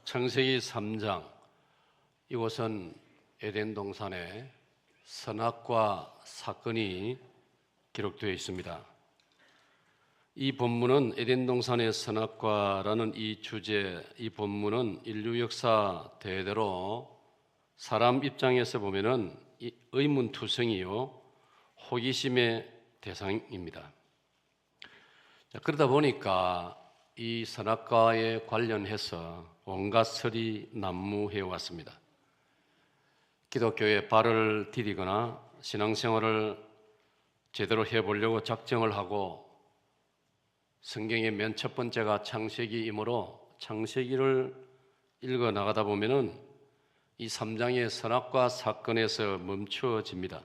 창세기 3장, 이곳은 에덴 동산의 선악과 사건이 기록되어 있습니다. 이 본문은 에덴 동산의 선악과라는 이 주제, 이 본문은 인류 역사 대대로 사람 입장에서 보면은 의문투성이요 호기심의 대상입니다. 그러다 보니까 이 선악과에 관련해서 온갖 설이 난무해 왔습니다. 기독교에 발을 디디거나 신앙생활을 제대로 해보려고 작정을 하고 성경의 맨 첫 번째가 창세기이므로 창세기를 읽어 나가다 보면은 이 3장의 선악과 사건에서 멈추어집니다.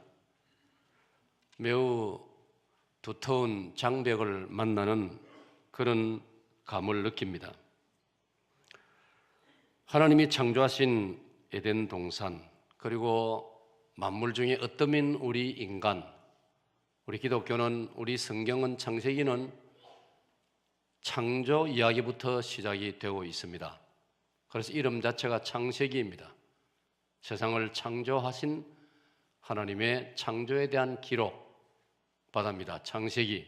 매우 두터운 장벽을 만나는 그런 감을 느낍니다. 하나님이 창조하신 에덴 동산, 그리고 만물 중에 어떠민 우리 인간, 우리 기독교는, 우리 성경은, 창세기는 창조 이야기부터 시작이 되고 있습니다. 그래서 이름 자체가 창세기입니다. 세상을 창조하신 하나님의 창조에 대한 기록 바다입니다. 창세기,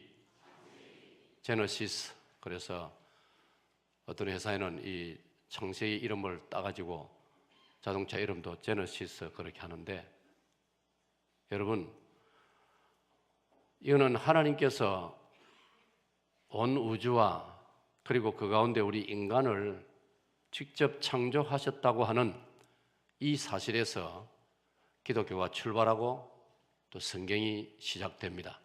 제너시스. 그래서 어떤 회사에는 이 창세기 이름을 따가지고 자동차 이름도 제너시스 그렇게 하는데, 여러분, 이거는 하나님께서 온 우주와 그리고 그 가운데 우리 인간을 직접 창조하셨다고 하는 이 사실에서 기독교가 출발하고 또 성경이 시작됩니다.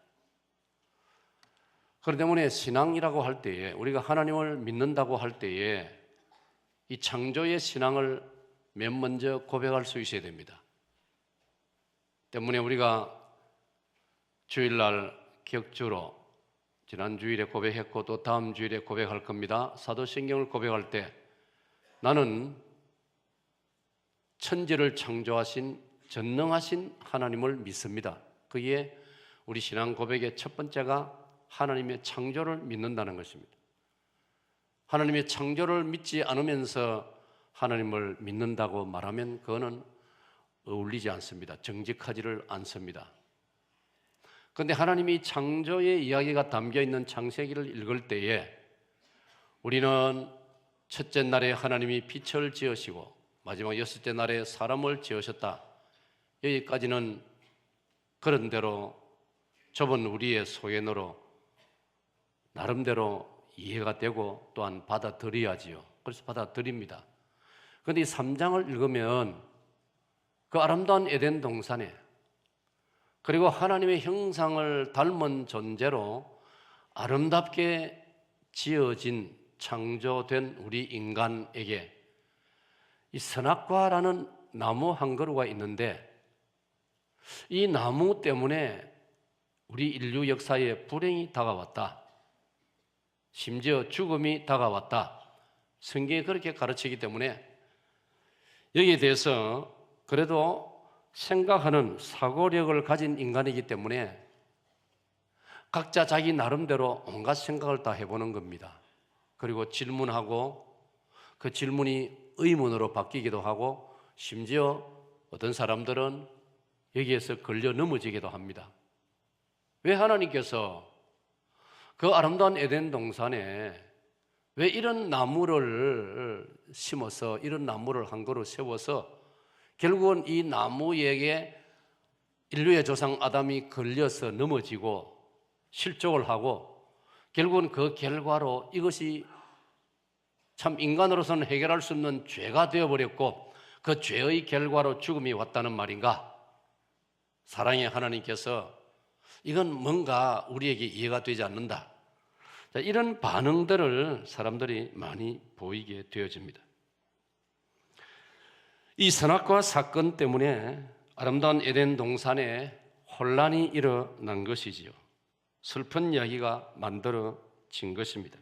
그렇기 때문에 신앙이라고 할 때에, 우리가 하나님을 믿는다고 할 때에 이 창조의 신앙을 맨 먼저 고백할 수 있어야 됩니다. 때문에 우리가 주일날 격주로 지난 주일에 고백했고 또 다음 주일에 고백할 겁니다. 사도신경을 고백할 때 나는 천지를 창조하신 전능하신 하나님을 믿습니다. 그게 우리 신앙 고백의 첫 번째가 하나님의 창조를 믿는다는 것입니다. 하나님의 창조를 믿지 않으면서 하나님을 믿는다고 말하면 그거는 어울리지 않습니다. 정직하지를 않습니다. 그런데 하나님이 창조의 이야기가 담겨있는 창세기를 읽을 때에 우리는 첫째 날에 하나님이 빛을 지으시고 마지막 여섯째 날에 사람을 지으셨다, 여기까지는 그런 대로 좁은 우리의 소견으로 나름대로 이해가 되고 또한 받아들여야지요. 그래서 받아들입니다. 그런데 이 3장을 읽으면 그 아름다운 에덴 동산에, 그리고 하나님의 형상을 닮은 존재로 아름답게 지어진 창조된 우리 인간에게 이 선악과라는 나무 한 그루가 있는데, 이 나무 때문에 우리 인류 역사에 불행이 다가왔다, 심지어 죽음이 다가왔다, 성경이 그렇게 가르치기 때문에 여기에 대해서 그래도 생각하는 사고력을 가진 인간이기 때문에 각자 자기 나름대로 온갖 생각을 다 해보는 겁니다. 그리고 질문하고 그 질문이 의문으로 바뀌기도 하고, 심지어 어떤 사람들은 여기에서 걸려 넘어지기도 합니다. 왜 하나님께서 그 아름다운 에덴 동산에 왜 이런 나무를 심어서, 이런 나무를 한 그루 세워서 결국은 이 나무에게 인류의 조상 아담이 걸려서 넘어지고 실족을 하고, 결국은 그 결과로 이것이 참 인간으로서는 해결할 수 없는 죄가 되어버렸고 그 죄의 결과로 죽음이 왔다는 말인가? 사랑의 하나님께서 이건 뭔가 우리에게 이해가 되지 않는다. 자, 이런 반응들을 사람들이 많이 보이게 되어집니다. 이 선악과 사건 때문에 아름다운 에덴 동산에 혼란이 일어난 것이지요. 슬픈 이야기가 만들어진 것입니다.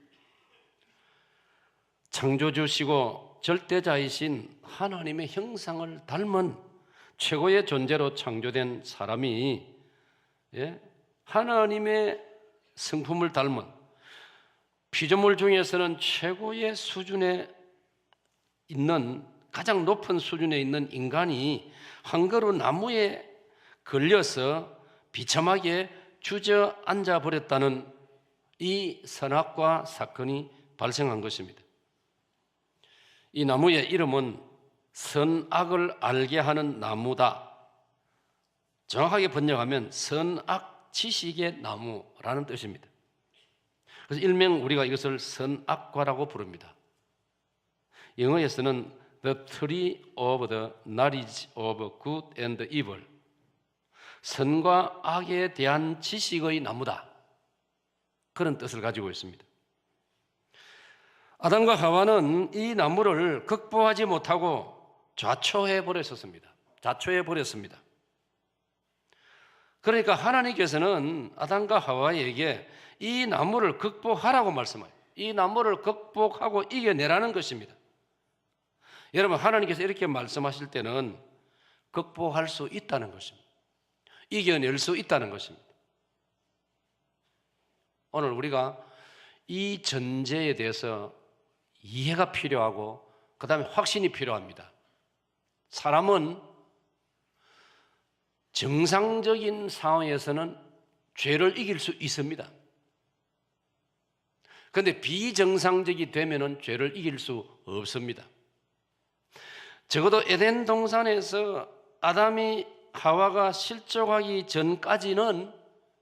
창조주시고 절대자이신 하나님의 형상을 닮은 최고의 존재로 창조된 사람이 하나님의 성품을 닮은 피조물 중에서는 최고의 수준의 있는 가장 높은 수준에 있는 인간이 한 그루 나무에 걸려서 비참하게 주저앉아 버렸다는 이 선악과 사건이 발생한 것입니다. 이 나무의 이름은 선악을 알게 하는 나무다. 정확하게 번역하면 선악 지식의 나무라는 뜻입니다. 그래서 일명 우리가 이것을 선악과라고 부릅니다. 영어에서는 The Tree of the Knowledge of Good and Evil, 선과 악에 대한 지식의 나무다, 그런 뜻을 가지고 있습니다. 아담과 하와는 이 나무를 극복하지 못하고 자초해 버렸습니다. 그러니까 하나님께서는 아담과 하와에게 이 나무를 극복하라고 말씀해요. 이 나무를 극복하고 이겨내라는 것입니다. 여러분, 하나님께서 이렇게 말씀하실 때는 극복할 수 있다는 것입니다. 이겨낼 수 있다는 것입니다. 오늘 우리가 이 전제에 대해서 이해가 필요하고 그 다음에 확신이 필요합니다. 사람은 정상적인 상황에서는 죄를 이길 수 있습니다. 그런데 비정상적이 되면은 죄를 이길 수 없습니다. 적어도 에덴 동산에서 아담이 하와가 실족하기 전까지는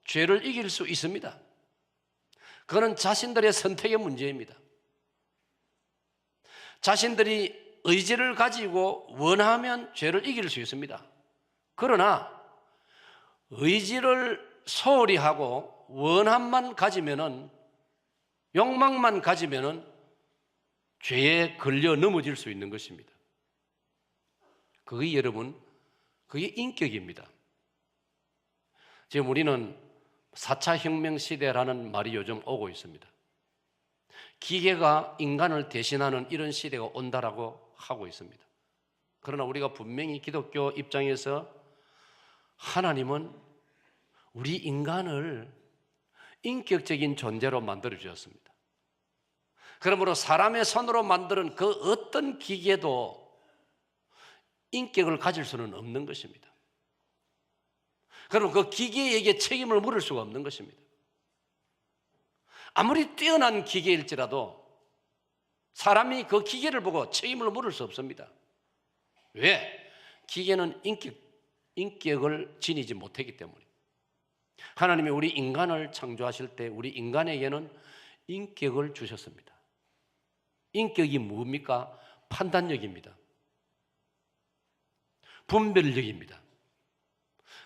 죄를 이길 수 있습니다. 그거는 자신들의 선택의 문제입니다. 자신들이 의지를 가지고 원하면 죄를 이길 수 있습니다. 그러나 의지를 소홀히 하고 원함만 가지면은, 욕망만 가지면은 죄에 걸려 넘어질 수 있는 것입니다. 그게 여러분, 그게 인격입니다. 지금 우리는 4차 혁명 시대라는 말이 요즘 오고 있습니다. 기계가 인간을 대신하는 이런 시대가 온다라고 하고 있습니다. 그러나 우리가 분명히 기독교 입장에서 하나님은 우리 인간을 인격적인 존재로 만들어 주셨습니다. 그러므로 사람의 손으로 만드는 그 어떤 기계도 인격을 가질 수는 없는 것입니다. 그럼 그 기계에게 책임을 물을 수가 없는 것입니다. 아무리 뛰어난 기계일지라도 사람이 그 기계를 보고 책임을 물을 수 없습니다. 왜? 기계는 인격을 지니지 못했기 때문에. 하나님이 우리 인간을 창조하실 때 우리 인간에게는 인격을 주셨습니다. 인격이 뭡니까? 판단력입니다. 분별력입니다.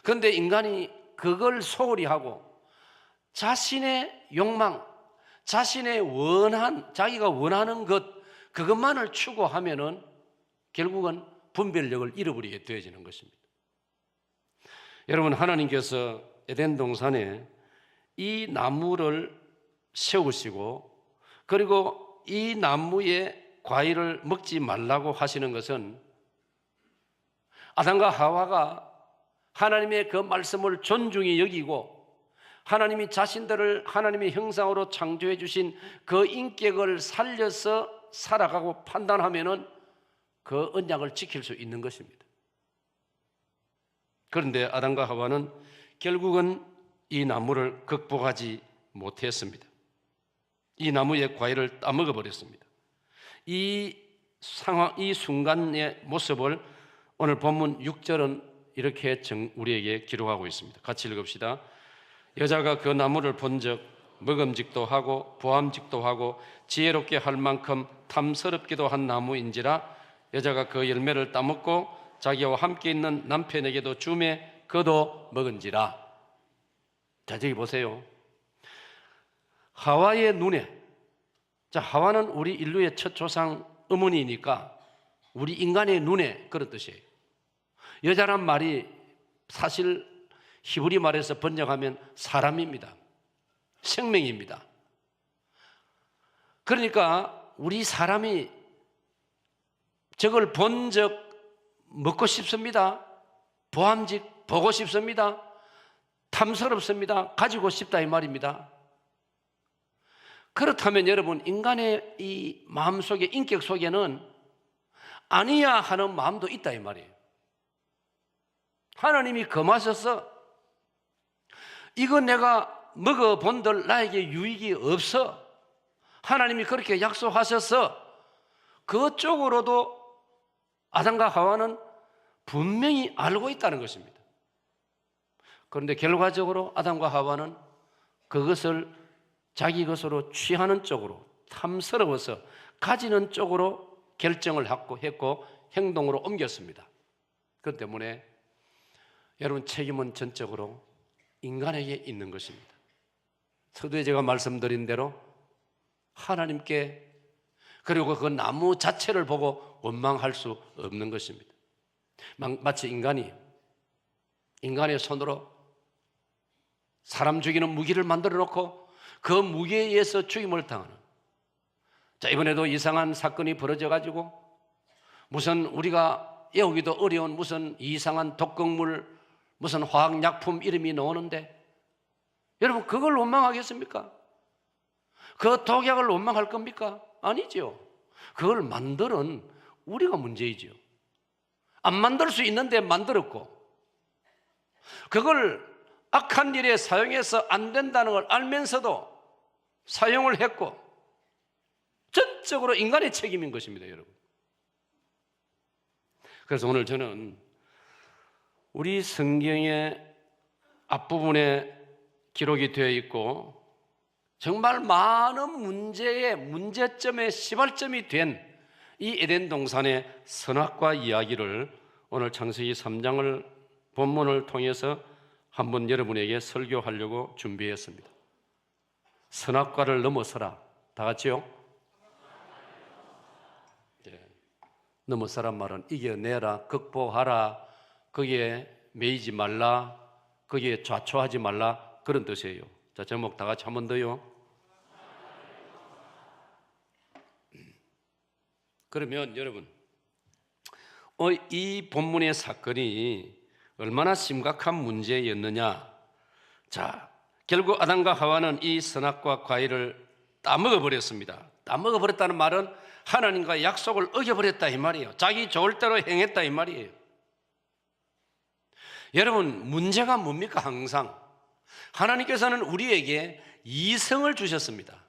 그런데 인간이 그걸 소홀히 하고 자신의 욕망, 자신의 자기가 원하는 것, 그것만을 추구하면은 결국은 분별력을 잃어버리게 되어지는 것입니다. 여러분, 하나님께서 에덴 동산에 이 나무를 세우시고 그리고 이 나무의 과일을 먹지 말라고 하시는 것은 아담과 하와가 하나님의 그 말씀을 존중히 여기고 하나님이 자신들을 하나님의 형상으로 창조해 주신 그 인격을 살려서 살아가고 판단하면은 그 언약을 지킬 수 있는 것입니다. 그런데 아담과 하와는 결국은 이 나무를 극복하지 못했습니다. 이 나무의 과일을 따먹어 버렸습니다. 이 순간의 모습을 오늘 본문 6절은 이렇게 우리에게 기록하고 있습니다. 같이 읽읍시다. 여자가 그 나무를 본즉 먹음직도 하고 보암직도 하고 지혜롭게 할 만큼 탐스럽기도 한 나무인지라 여자가 그 열매를 따먹고 자기와 함께 있는 남편에게도 주매 그도 먹은지라. 자, 저기 보세요. 하와의 눈에, 자, 하와는 우리 인류의 첫 조상 어머니이니까 우리 인간의 눈에 그런 뜻이에요. 여자란 말이 사실 히브리 말에서 번역하면 사람입니다. 생명입니다. 그러니까 우리 사람이 저걸 본 적 먹고 싶습니다. 보암직 보고 싶습니다. 탐스럽습니다. 가지고 싶다 이 말입니다. 그렇다면 여러분, 인간의 이 마음속에, 인격 속에는 아니야 하는 마음도 있다 이 말이에요. 하나님이 금하셔서 이거 내가 먹어본들 나에게 유익이 없어. 하나님이 그렇게 약속하셔서 그쪽으로도 아담과 하와는 분명히 알고 있다는 것입니다. 그런데 결과적으로 아담과 하와는 그것을 자기 것으로 취하는 쪽으로, 탐스러워서 가지는 쪽으로 결정을 했고 행동으로 옮겼습니다. 그렇기 때문에 여러분, 책임은 전적으로 인간에게 있는 것입니다. 서두에 제가 말씀드린 대로 하나님께, 그리고 그 나무 자체를 보고 원망할 수 없는 것입니다. 마치 인간의 손으로 사람 죽이는 무기를 만들어 놓고 그 무기에 의해서 죽임을 당하는, 자, 이번에도 이상한 사건이 벌어져 가지고 무슨 우리가 외우기도 어려운 무슨 이상한 독극물, 무슨 화학약품 이름이 나오는데 여러분, 그걸 원망하겠습니까? 그 독약을 원망할 겁니까? 아니죠. 그걸 만들은 우리가 문제이죠. 안 만들 수 있는데 만들었고, 그걸 악한 일에 사용해서 안 된다는 걸 알면서도 사용을 했고, 전적으로 인간의 책임인 것입니다, 여러분. 그래서 오늘 저는 우리 성경의 앞부분에 기록이 되어 있고 정말 많은 문제의 문제점의 시발점이 된 이 에덴 동산의 선악과 이야기를 오늘 창세기 3장을 본문을 통해서 한번 여러분에게 설교하려고 준비했습니다. 선악과를 넘어서라. 다 같이요. 넘어서란 말은 이겨내라, 극복하라, 거기에 매이지 말라, 거기에 좌초하지 말라, 그런 뜻이에요. 자, 제목 다 같이 한 번 더요. 그러면 여러분, 이 본문의 사건이 얼마나 심각한 문제였느냐. 자, 결국 아담과 하와는 이 선악과 과일을 따먹어버렸습니다. 따먹어버렸다는 말은 하나님과 약속을 어겨버렸다 이 말이에요. 자기 좋을 대로 행했다 이 말이에요. 여러분, 문제가 뭡니까? 항상 하나님께서는 우리에게 이성을 주셨습니다.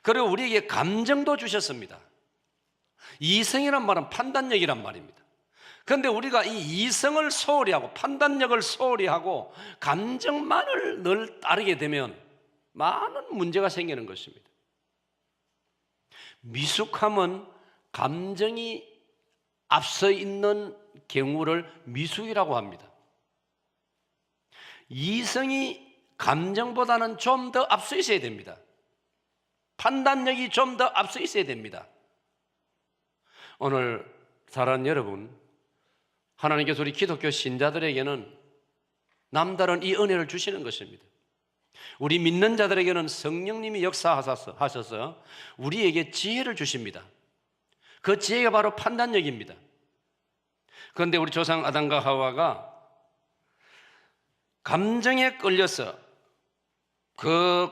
그리고 우리에게 감정도 주셨습니다. 이성이란 말은 판단력이란 말입니다. 그런데 우리가 이 이성을 소홀히 하고 판단력을 소홀히 하고 감정만을 늘 따르게 되면 많은 문제가 생기는 것입니다. 미숙함은 감정이 앞서 있는 경우를 미숙이라고 합니다. 이성이 감정보다는 좀 더 앞서 있어야 됩니다. 판단력이 좀 더 앞서 있어야 됩니다. 오늘 사랑하는 여러분, 하나님께서 우리 기독교 신자들에게는 남다른 이 은혜를 주시는 것입니다. 우리 믿는 자들에게는 성령님이 역사하셔서 우리에게 지혜를 주십니다. 그 지혜가 바로 판단력입니다. 그런데 우리 조상 아담과 하와가 감정에 끌려서 그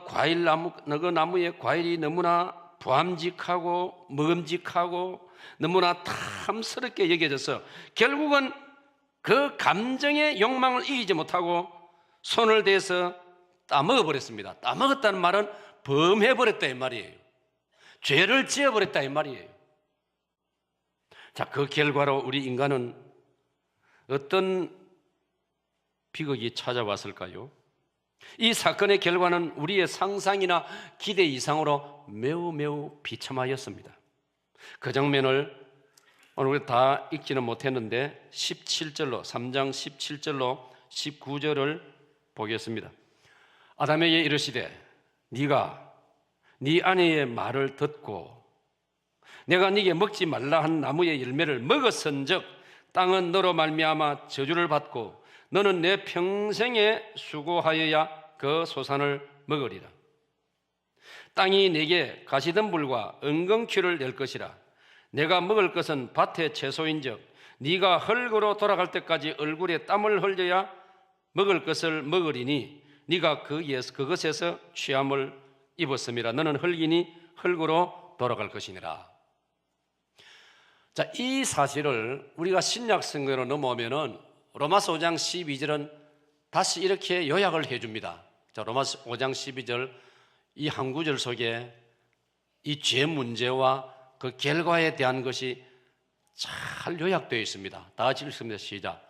나무의 과일이 너무나 부함직하고 먹음직하고 너무나 탐스럽게 여겨져서 결국은 그 감정의 욕망을 이기지 못하고 손을 대서 따먹어버렸습니다. 따먹었다는 말은 범해버렸다 이 말이에요. 죄를 지어버렸다 이 말이에요. 자, 그 결과로 우리 인간은 어떤 비극이 찾아왔을까요? 이 사건의 결과는 우리의 상상이나 기대 이상으로 매우 비참하였습니다. 그 장면을 오늘 우리 다 읽지는 못했는데 17절로 3장 17절로 19절을 보겠습니다. 아담에게 이르시되 네가 네 아내의 말을 듣고 내가 네게 먹지 말라 한 나무의 열매를 먹었은즉 땅은 너로 말미암아 저주를 받고 너는 내 평생에 수고하여야 그 소산을 먹으리라. 땅이 내게 가시덤불과 은근퀴를 낼 것이라. 내가 먹을 것은 밭의 채소인즉 네가 흙으로 돌아갈 때까지 얼굴에 땀을 흘려야 먹을 것을 먹으리니 네가 그것에서 취함을 입었음이라. 너는 흙이니 흙으로 돌아갈 것이니라. 자, 이 사실을 우리가 신약 성경으로 넘어오면은 로마서 5장 12절은 다시 이렇게 요약을 해줍니다. 자, 로마서 5장 12절 이 한 구절 속에 이 죄 문제와 그 결과에 대한 것이 잘 요약되어 있습니다. 다 같이 읽습니다. 시작.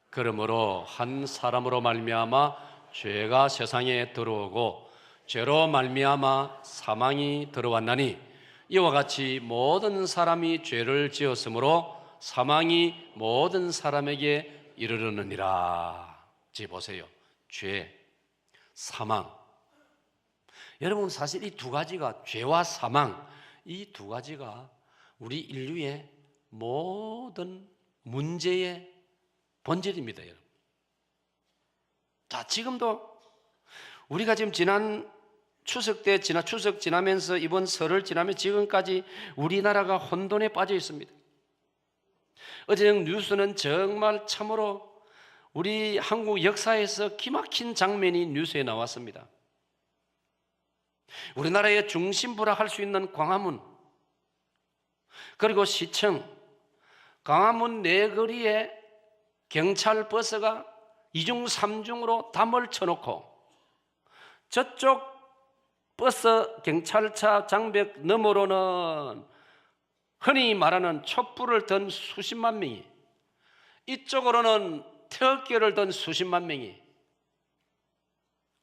그러므로 한 사람으로 말미암아 죄가 세상에 들어오고 죄로 말미암아 사망이 들어왔나니 이와 같이 모든 사람이 죄를 지었으므로 사망이 모든 사람에게 이르르느니라. 지 보세요. 죄, 사망. 여러분 사실 이 두 가지가 죄와 사망, 이 두 가지가 우리 인류의 모든 문제의 본질입니다. 여러분. 자, 지금도 우리가 지금 지난 추석 때 추석 지나면서 이번 설을 지나면 지금까지 우리나라가 혼돈에 빠져 있습니다. 어제 뉴스는 정말 참으로 우리 한국 역사에서 기막힌 장면이 뉴스에 나왔습니다. 우리나라의 중심부라 할 수 있는 광화문, 그리고 시청, 광화문 내거리에 경찰 버스가 2중 3중으로 담을 쳐놓고 저쪽 버스 경찰차 장벽 너머로는 흔히 말하는 촛불을 든 수십만 명이, 이쪽으로는 태극기를 든 수십만 명이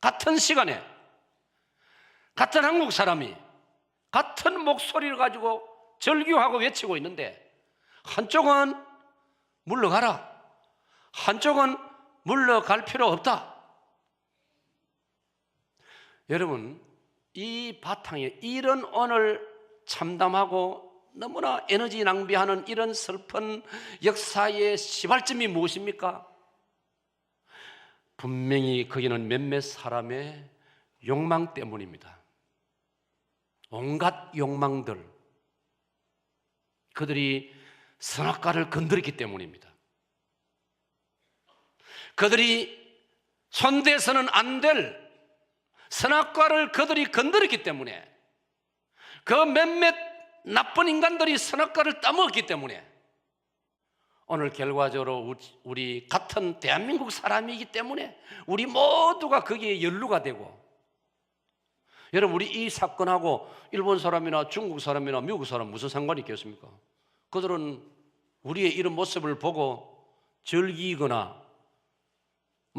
같은 시간에 같은 한국 사람이 같은 목소리를 가지고 절규하고 외치고 있는데 한쪽은 물러가라, 한쪽은 물러갈 필요 없다. 여러분, 이 바탕에 이런 오늘 참담하고 너무나 에너지 낭비하는 이런 슬픈 역사의 시발점이 무엇입니까? 분명히 거기는 몇몇 사람의 욕망 때문입니다. 온갖 욕망들, 그들이 선악과를 건드렸기 때문입니다. 그들이 손대서는 안 될 선악과를 그들이 건드렸기 때문에, 그 몇몇 나쁜 인간들이 선악과를 따먹었기 때문에 오늘 결과적으로 우리 같은 대한민국 사람이기 때문에 우리 모두가 거기에 연루가 되고, 여러분 우리 이 사건하고 일본 사람이나 중국 사람이나 미국 사람 무슨 상관이 있겠습니까? 그들은 우리의 이런 모습을 보고 즐기거나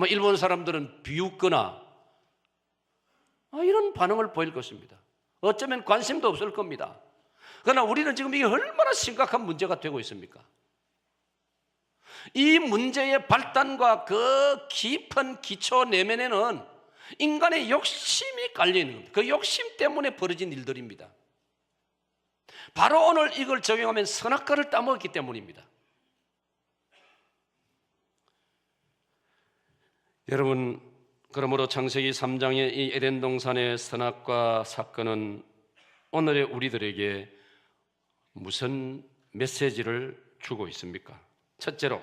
일본 사람들은 비웃거나 이런 반응을 보일 것입니다. 어쩌면 관심도 없을 겁니다. 그러나 우리는 지금 이게 얼마나 심각한 문제가 되고 있습니까? 이 문제의 발단과 그 깊은 기초 내면에는 인간의 욕심이 깔려있는 겁니다. 그 욕심 때문에 벌어진 일들입니다. 바로 오늘 이걸 적용하면 선악과를 따먹었기 때문입니다. 여러분, 그러므로 창세기 3장의 이 에덴 동산의 선악과 사건은 오늘의 우리들에게 무슨 메시지를 주고 있습니까? 첫째로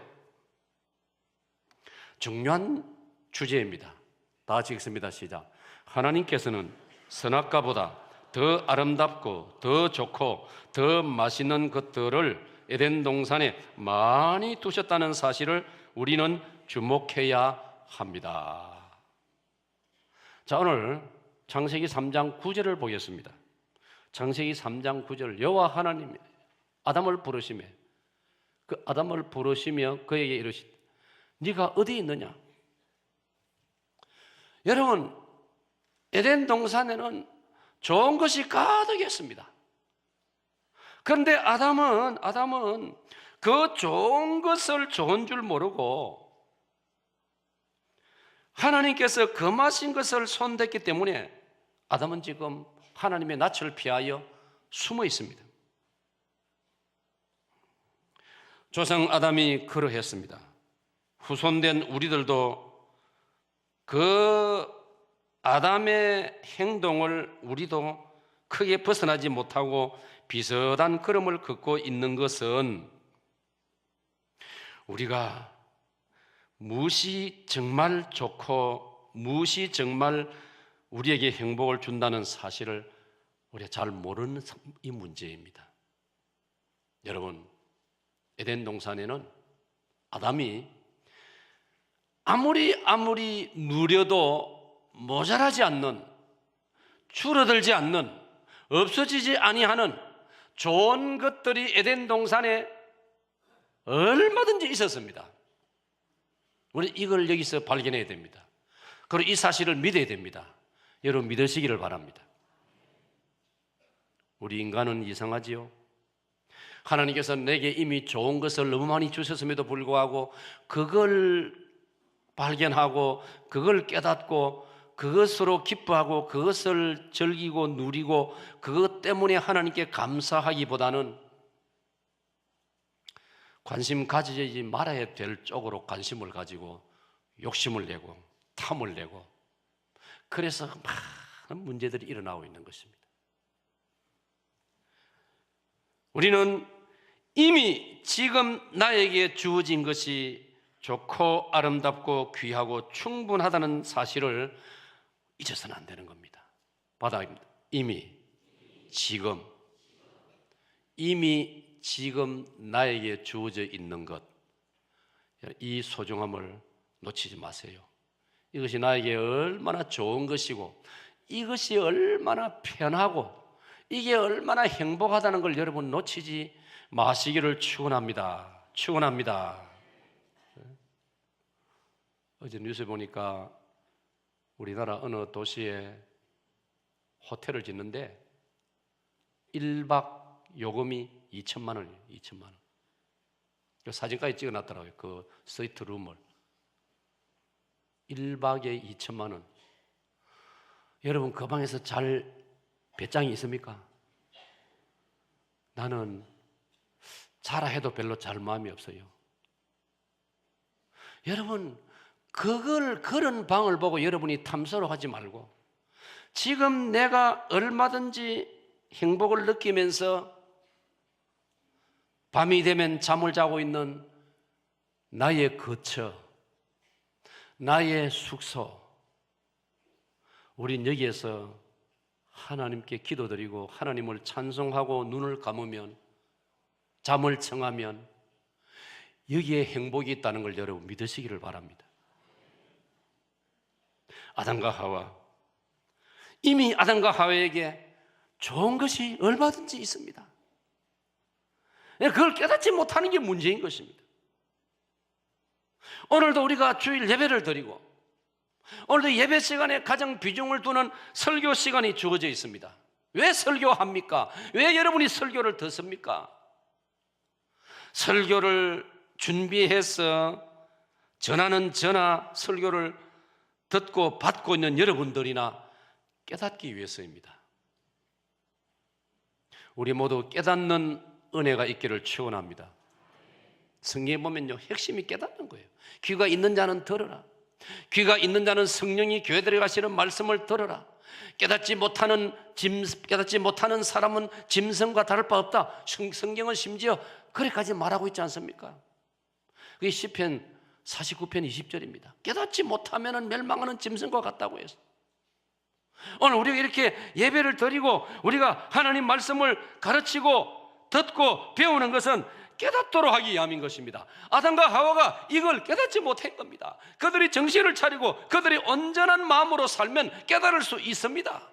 중요한 주제입니다. 다 같이 읽습니다. 시작. 하나님께서는 선악과보다 더 아름답고 더 좋고 더 맛있는 것들을 에덴 동산에 많이 두셨다는 사실을 우리는 주목해야 합니다. 자, 오늘 창세기 3장 9절을 보겠습니다. 창세기 3장 9절, 여호와 하나님이 아담을 부르시며 그에게 이르시되 네가 어디 있느냐? 여러분, 에덴 동산에는 좋은 것이 가득했습니다. 그런데 아담은 그 좋은 것을 좋은 줄 모르고 하나님께서 금하신 것을 손댔기 때문에 아담은 지금 하나님의 낯을 피하여 숨어 있습니다. 조상 아담이 그러했습니다. 후손된 우리들도 그 아담의 행동을 우리도 크게 벗어나지 못하고 비슷한 걸음을 걷고 있는 것은 우리가 무엇이 정말 좋고 무엇이 정말 우리에게 행복을 준다는 사실을 우리가 잘 모르는 이 문제입니다. 여러분, 에덴 동산에는 아담이 아무리 누려도 모자라지 않는, 줄어들지 않는, 없어지지 아니하는 좋은 것들이 에덴 동산에 얼마든지 있었습니다. 우리 이걸 여기서 발견해야 됩니다. 그리고 이 사실을 믿어야 됩니다. 여러분 믿으시기를 바랍니다. 우리 인간은 이상하지요. 하나님께서 내게 이미 좋은 것을 너무 많이 주셨음에도 불구하고 그걸 발견하고 그걸 깨닫고 그것으로 기뻐하고 그것을 즐기고 누리고 그것 때문에 하나님께 감사하기보다는 관심 가지지 말아야 될 쪽으로 관심을 가지고 욕심을 내고 탐을 내고 그래서 많은 문제들이 일어나고 있는 것입니다. 우리는 이미 지금 나에게 주어진 것이 좋고 아름답고 귀하고 충분하다는 사실을 잊어서는 안 되는 겁니다. 바다입니다. 이미 지금 나에게 주어져 있는 것, 이 소중함을 놓치지 마세요. 이것이 나에게 얼마나 좋은 것이고 이것이 얼마나 편하고 이게 얼마나 행복하다는 걸 여러분 놓치지 마시기를 축원합니다. 어제 뉴스에 보니까 우리나라 어느 도시에 호텔을 짓는데 1박 요금이 2천만 원이에요. 2천만 원. 그 사진까지 찍어놨더라고요. 그 스위트 룸을. 1박에 2천만 원. 여러분 그 방에서 잘 배짱이 있습니까? 나는 자라 해도 별로 잘 마음이 없어요. 여러분 그런 방을 보고 여러분이 탐스러워 하지 말고 지금 내가 얼마든지 행복을 느끼면서 밤이 되면 잠을 자고 있는 나의 거처, 나의 숙소, 우린 여기에서 하나님께 기도드리고 하나님을 찬송하고 눈을 감으면 잠을 청하면 여기에 행복이 있다는 걸 여러분 믿으시기를 바랍니다. 아담과 하와, 이미 아담과 하와에게 좋은 것이 얼마든지 있습니다. 그걸 깨닫지 못하는 게 문제인 것입니다. 오늘도 우리가 주일 예배를 드리고 오늘도 예배 시간에 가장 비중을 두는 설교 시간이 주어져 있습니다. 왜 설교합니까? 왜 여러분이 설교를 듣습니까? 설교를 준비해서 전하는 전하 설교를 듣고 받고 있는 여러분들이나 깨닫기 위해서입니다. 우리 모두 깨닫는 은혜가 있기를 축원합니다. 성경에 보면요, 핵심이 깨닫는 거예요. 귀가 있는 자는 들어라. 귀가 있는 자는 성령이 교회들에 가시는 말씀을 들어라. 깨닫지 못하는 사람은 짐승과 다를 바 없다. 성경은 심지어 그렇게까지 말하고 있지 않습니까? 그게 시편 49편 20절입니다. 깨닫지 못하면 멸망하는 짐승과 같다고 해서 오늘 우리가 이렇게 예배를 드리고 우리가 하나님 말씀을 가르치고 듣고 배우는 것은 깨닫도록 하기 위함인 것입니다. 아담과 하와가 이걸 깨닫지 못한 겁니다. 그들이 정신을 차리고 그들이 온전한 마음으로 살면 깨달을 수 있습니다.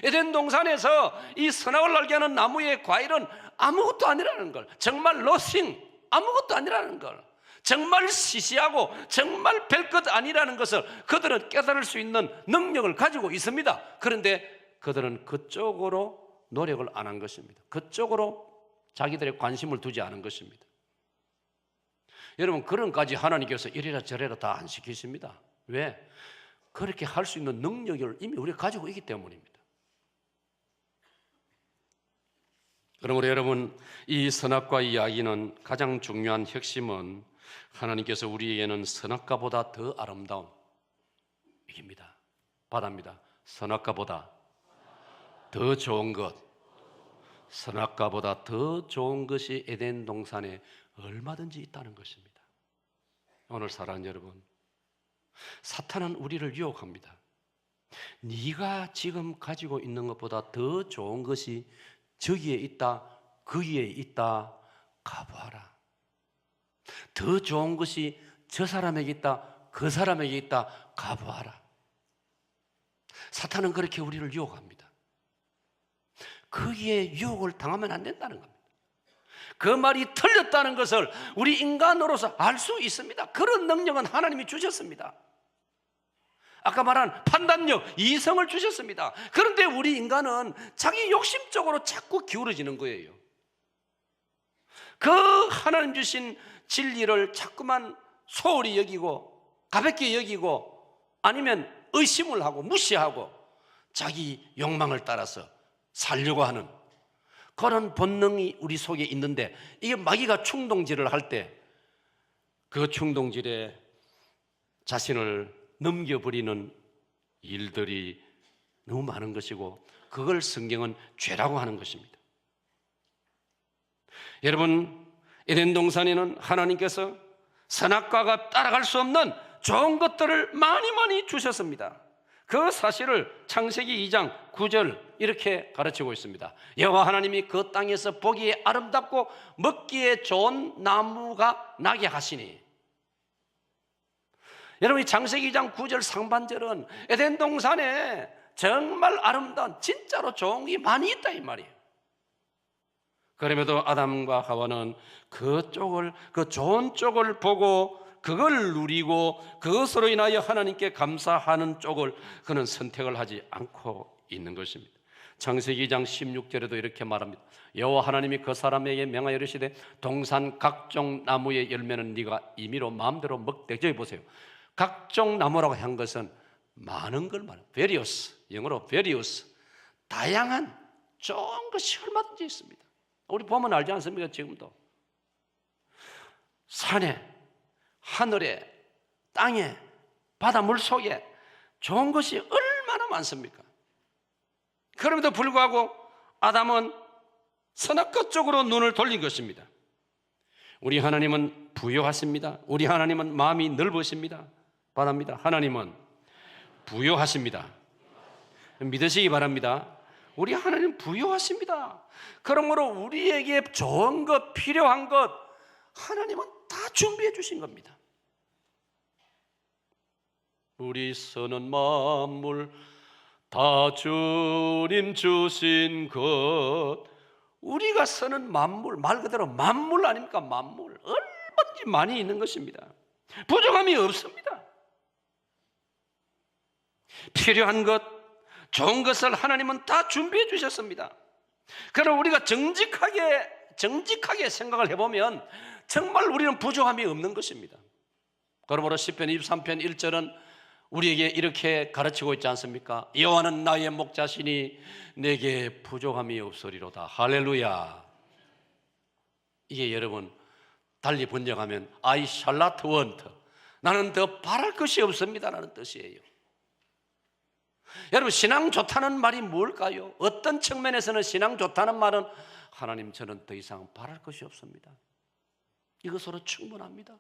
에덴 동산에서 이 선악을 알게 하는 나무의 과일은 아무것도 아니라는 걸, 정말 nothing, 아무것도 아니라는 걸, 정말 시시하고 정말 별것 아니라는 것을 그들은 깨달을 수 있는 능력을 가지고 있습니다. 그런데 그들은 그쪽으로 노력을 안 한 것입니다. 그쪽으로 자기들의 관심을 두지 않은 것입니다. 여러분, 그런까지 하나님께서 이래라 저래라 다 안 시키십니다. 왜? 그렇게 할 수 있는 능력을 이미 우리가 가지고 있기 때문입니다. 그러므로 여러분, 이 선악과 이야기는 가장 중요한 핵심은 하나님께서 우리에게는 선악과보다 더 아름다운 이깁니다. 바랍니다. 선악과보다 더 좋은 것, 선악과보다 더 좋은 것이 에덴 동산에 얼마든지 있다는 것입니다. 오늘 사랑하는 여러분, 사탄은 우리를 유혹합니다. 네가 지금 가지고 있는 것보다 더 좋은 것이 저기에 있다, 거기에 있다, 가보아라. 더 좋은 것이 저 사람에게 있다, 그 사람에게 있다, 가보아라. 사탄은 그렇게 우리를 유혹합니다. 거기에 유혹을 당하면 안 된다는 겁니다. 그 말이 틀렸다는 것을 우리 인간으로서 알 수 있습니다. 그런 능력은 하나님이 주셨습니다. 아까 말한 판단력, 이성을 주셨습니다. 그런데 우리 인간은 자기 욕심적으로 자꾸 기울어지는 거예요. 그 하나님 주신 진리를 자꾸만 소홀히 여기고 가볍게 여기고 아니면 의심을 하고 무시하고 자기 욕망을 따라서 살려고 하는 그런 본능이 우리 속에 있는데, 이게 마귀가 충동질을 할 때 그 충동질에 자신을 넘겨버리는 일들이 너무 많은 것이고, 그걸 성경은 죄라고 하는 것입니다. 여러분, 에덴 동산에는 하나님께서 선악과가 따라갈 수 없는 좋은 것들을 많이 주셨습니다. 그 사실을 창세기 2장 9절 이렇게 가르치고 있습니다. 여호와 하나님이 그 땅에서 보기에 아름답고 먹기에 좋은 나무가 나게 하시니. 여러분, 이 창세기 2장 9절 상반절은 에덴 동산에 정말 아름다운 진짜로 좋은 게 많이 있다 이 말이에요. 그럼에도 아담과 하와는 그 좋은 쪽을 보고 그걸 누리고 그것으로 인하여 하나님께 감사하는 쪽을 그는 선택을 하지 않고 있는 것입니다. 창세기 2장 16절에도 이렇게 말합니다. 여호와 하나님이 그 사람에게 명하여 이르시되 동산 각종 나무의 열매는 네가 임의로 마음대로 먹되. 저기 보세요. 각종 나무라고 한 것은 많은 걸 말해요. various, 영어로 various, 다양한 좋은 것이 얼마든지 있습니다. 우리 보면 알지 않습니까? 지금도 산에, 하늘에, 땅에, 바다 물속에 좋은 것이 얼마나 많습니까? 그럼에도 불구하고 아담은 선악과 쪽으로 눈을 돌린 것입니다. 우리 하나님은 부요하십니다. 우리 하나님은 마음이 넓으십니다. 바랍니다. 하나님은 부요하십니다. 믿으시기 바랍니다. 우리 하나님 부요하십니다. 그러므로 우리에게 좋은 것, 필요한 것 하나님은 다 준비해 주신 겁니다. 우리 쓰는 만물 다 주님 주신 것. 우리가 쓰는 만물, 말 그대로 만물 아닙니까? 만물 얼마든지 많이 있는 것입니다. 부족함이 없습니다. 필요한 것, 좋은 것을 하나님은 다 준비해 주셨습니다. 그럼 우리가 정직하게 생각을 해보면 정말 우리는 부족함이 없는 것입니다. 그러므로 시편 23편 1절은 우리에게 이렇게 가르치고 있지 않습니까? 여호와는 나의 목자시니 내게 부족함이 없으리로다. 할렐루야. 이게 여러분 달리 번역하면 I shall not want, 나는 더 바랄 것이 없습니다 라는 뜻이에요. 여러분, 신앙 좋다는 말이 뭘까요? 어떤 측면에서는 신앙 좋다는 말은 하나님, 저는 더 이상 바랄 것이 없습니다. 이것으로 충분합니다.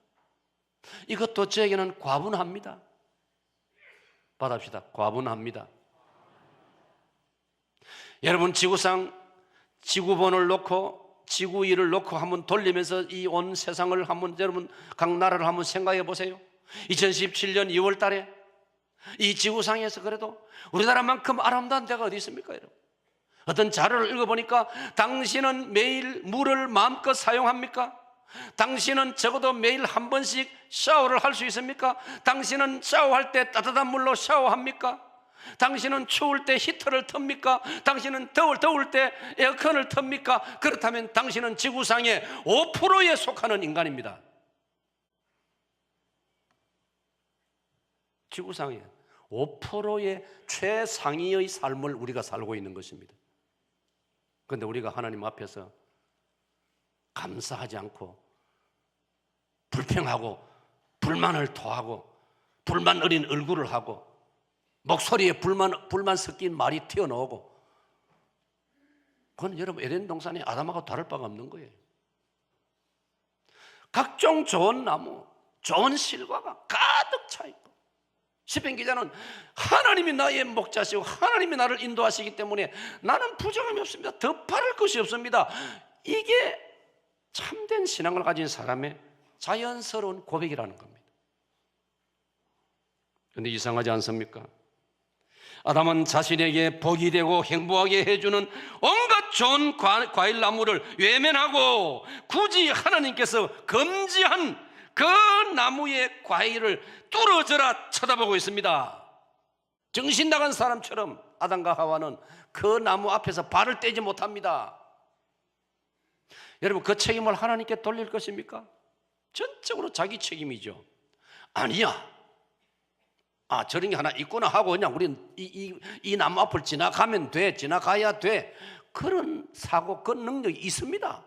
이것도 저에게는 과분합니다. 받읍시다. 과분합니다. 여러분, 지구상 지구본을 놓고 지구일을 놓고 한번 돌리면서 이 온 세상을 한번, 여러분 각 나라를 한번 생각해 보세요. 2017년 2월 달에 이 지구상에서 그래도 우리나라만큼 아름다운 데가 어디 있습니까, 여러분? 어떤 자료를 읽어보니까 당신은 매일 물을 마음껏 사용합니까? 당신은 적어도 매일 한 번씩 샤워를 할 수 있습니까? 당신은 샤워할 때 따뜻한 물로 샤워합니까? 당신은 추울 때 히터를 틉니까? 당신은 더울 때 에어컨을 틉니까? 그렇다면 당신은 지구상의 5%에 속하는 인간입니다. 지구상에 5%의 최상위의 삶을 우리가 살고 있는 것입니다. 그런데 우리가 하나님 앞에서 감사하지 않고 불평하고 불만을 토하고 불만 어린 얼굴을 하고 목소리에 불만 섞인 말이 튀어나오고, 그건 여러분 에덴 동산의 아담하고 다를 바가 없는 거예요. 각종 좋은 나무, 좋은 실과가 가득 차 있고, 시편 기자는 하나님이 나의 목자시고 하나님이 나를 인도하시기 때문에 나는 부족함이 없습니다. 더 바랄 것이 없습니다. 이게 참된 신앙을 가진 사람의 자연스러운 고백이라는 겁니다. 그런데 이상하지 않습니까? 아담은 자신에게 복이 되고 행복하게 해주는 온갖 좋은 과일 나무를 외면하고 굳이 하나님께서 금지한 그 나무의 과일을 뚫어져라 쳐다보고 있습니다. 정신 나간 사람처럼 아담과 하와는 그 나무 앞에서 발을 떼지 못합니다. 여러분, 그 책임을 하나님께 돌릴 것입니까? 전적으로 자기 책임이죠. 아니야, 저런 게 하나 있구나 하고 그냥 우리는 이 나무 앞을 지나가면 돼, 지나가야 돼. 그런 사고, 그 능력이 있습니다.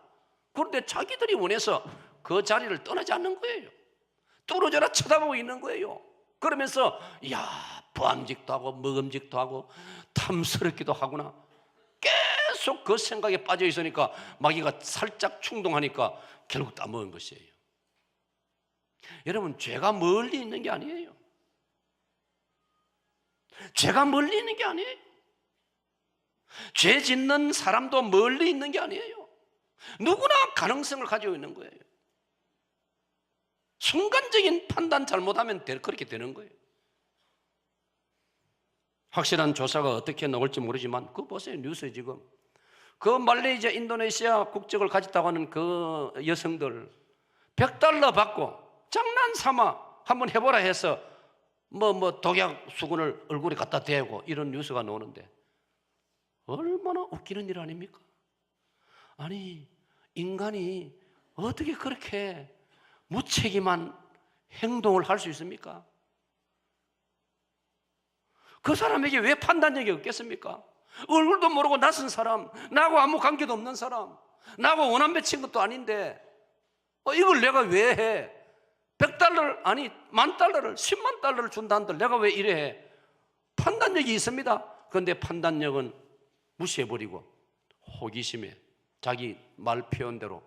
그런데 자기들이 원해서 그 자리를 떠나지 않는 거예요. 뚫어져라 쳐다보고 있는 거예요. 그러면서 부함직도 하고 먹음직도 하고 탐스럽기도 하구나. 계속 그 생각에 빠져 있으니까 마귀가 살짝 충동하니까 결국 따먹은 것이에요. 여러분, 죄가 멀리 있는 게 아니에요. 죄가 멀리 있는 게 아니에요. 죄 짓는 사람도 멀리 있는 게 아니에요. 누구나 가능성을 가지고 있는 거예요. 순간적인 판단 잘못하면 그렇게 되는 거예요. 확실한 조사가 어떻게 나올지 모르지만 그거 보세요. 뉴스에 지금 그 말레이시아, 인도네시아 국적을 가졌다고 하는 그 여성들 $100 받고 장난삼아 한번 해보라 해서 독약 수건을 얼굴에 갖다 대고 이런 뉴스가 나오는데 얼마나 웃기는 일 아닙니까? 아니, 인간이 어떻게 그렇게 무책임한 행동을 할 수 있습니까? 그 사람에게 왜 판단력이 없겠습니까? 얼굴도 모르고 낯선 사람, 나하고 아무 관계도 없는 사람, 나하고 원한 맺힌 것도 아닌데 이걸 내가 왜 해? $100 아니 $10,000를 10만 달러를 준다는데 내가 왜 이래 해? 판단력이 있습니다. 그런데 판단력은 무시해버리고 호기심에 자기 말 표현대로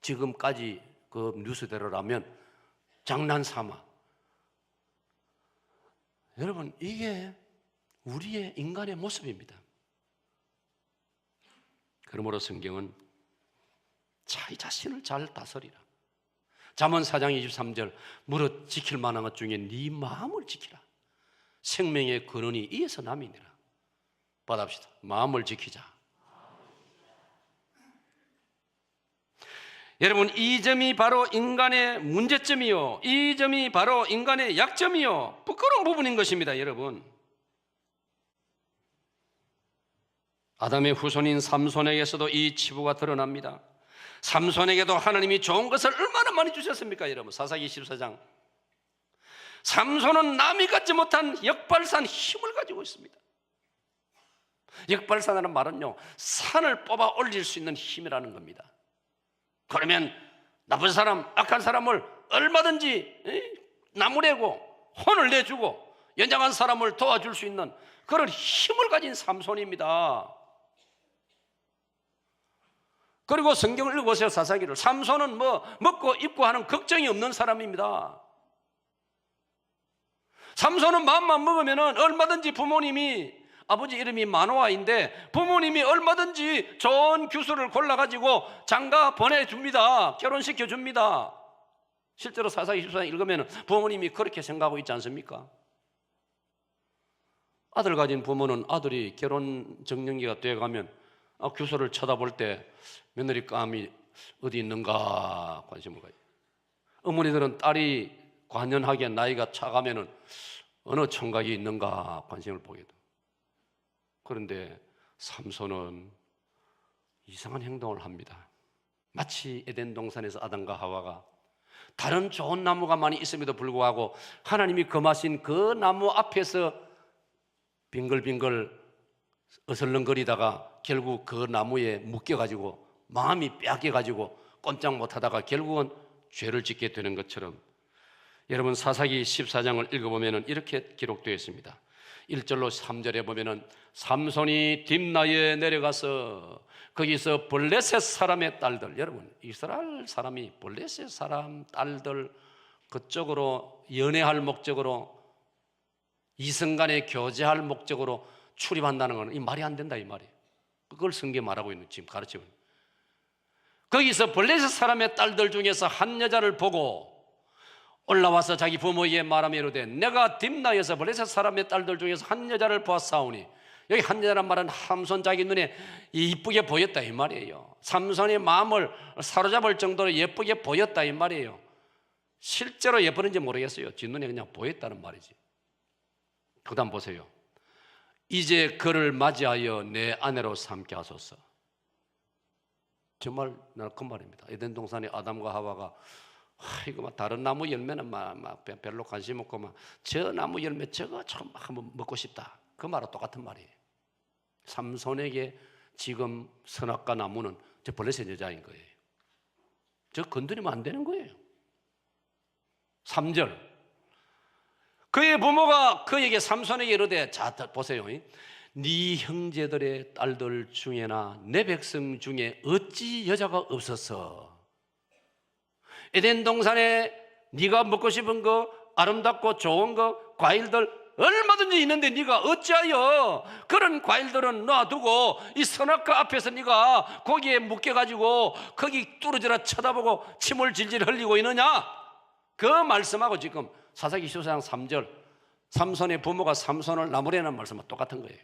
지금까지 그 뉴스대로라면 장난삼아. 여러분, 이게 우리의 인간의 모습입니다. 그러므로 성경은 자기 자신을 잘 다스리라. 잠언 4장 23절 무릇 지킬 만한 것 중에 네 마음을 지키라. 생명의 근원이 이에서 남이니라. 받합시다. 마음을 지키자. 여러분, 이 점이 바로 인간의 문제점이요, 이 점이 바로 인간의 약점이요, 부끄러운 부분인 것입니다. 여러분, 아담의 후손인 삼손에게서도 이 치부가 드러납니다. 삼손에게도 하나님이 좋은 것을 얼마나 많이 주셨습니까? 여러분, 사사기 14장 삼손은 남이 갖지 못한 역발산 힘을 가지고 있습니다. 역발산이라는 말은요, 산을 뽑아 올릴 수 있는 힘이라는 겁니다. 그러면 나쁜 사람, 악한 사람을 얼마든지 나무래고 혼을 내주고 연약한 사람을 도와줄 수 있는 그런 힘을 가진 삼손입니다. 그리고 성경을 읽어보세요. 사사기를. 삼손은 먹고 입고 하는 걱정이 없는 사람입니다. 삼손은 마음만 먹으면 얼마든지 부모님이, 아버지 이름이 마노아인데 부모님이 얼마든지 좋은 규수를 골라가지고 장가 보내줍니다. 결혼시켜줍니다. 실제로 사사기 14장 읽으면 부모님이 그렇게 생각하고 있지 않습니까? 아들 가진 부모는 아들이 결혼 적령기가 돼가면 규수를 쳐다볼 때 며느리 감이 어디 있는가 관심을 가져요. 어머니들은 딸이 관연하게 나이가 차가면 어느 청각이 있는가 관심을 보게 돼요. 그런데 삼손은 이상한 행동을 합니다. 마치 에덴 동산에서 아담과 하와가 다른 좋은 나무가 많이 있음에도 불구하고 하나님이 금하신 그 나무 앞에서 빙글빙글 어슬렁거리다가 결국 그 나무에 묶여가지고 마음이 빼앗겨가지고 꼼짝 못하다가 결국은 죄를 짓게 되는 것처럼, 여러분 사사기 14장을 읽어보면 이렇게 기록되어 있습니다. 1절로 3절에 보면 삼손이 딥나에 내려가서 거기서 블레셋 사람의 딸들, 여러분 이스라엘 사람이 블레셋 사람 딸들 그쪽으로 연애할 목적으로 이성간에 교제할 목적으로 출입한다는 것은 이 말이 안 된다, 이 말이에요. 그걸 성경에 말하고 있는, 지금 가르치고 있는. 거기서 블레셋 사람의 딸들 중에서 한 여자를 보고 올라와서 자기 부모에게 말하며 이르되 내가 딥나에서 블레셋 사람의 딸들 중에서 한 여자를 보았사오니, 여기 한 여자란 말은 삼손 자기 눈에 이쁘게 보였다 이 말이에요. 삼손의 마음을 사로잡을 정도로 예쁘게 보였다 이 말이에요. 실제로 예쁘는지 모르겠어요. 뒷눈에 그냥 보였다는 말이지. 그 다음 보세요. 이제 그를 맞이하여 내 아내로 삼게 하소서. 정말 그 말입니다. 에덴 동산에 아담과 하와가 이거 막 다른 나무 열매는 막 별로 관심 없고 막 저 나무 열매 저거 좀 한번 먹고 싶다. 그 말과 똑같은 말이에요. 삼손에게 지금 선악과 나무는 저 블레셋 여자인 거예요. 저 건드리면 안 되는 거예요. 3절. 그의 부모가 그에게 삼손에게 이르되, 자 보세요. 네 형제들의 딸들 중에나 내 백성 중에 어찌 여자가 없어서 에덴 동산에 네가 먹고 싶은 거, 아름답고 좋은 거, 과일들 얼마든지 있는데 네가 어찌하여 그런 과일들은 놔두고 이 선악과 앞에서 네가 거기에 묶여가지고 거기 뚫어져라 쳐다보고 침을 질질 흘리고 있느냐? 그 말씀하고 지금 사사기 14장 3절 삼손의 부모가 삼손을 나무라는 말씀과 똑같은 거예요.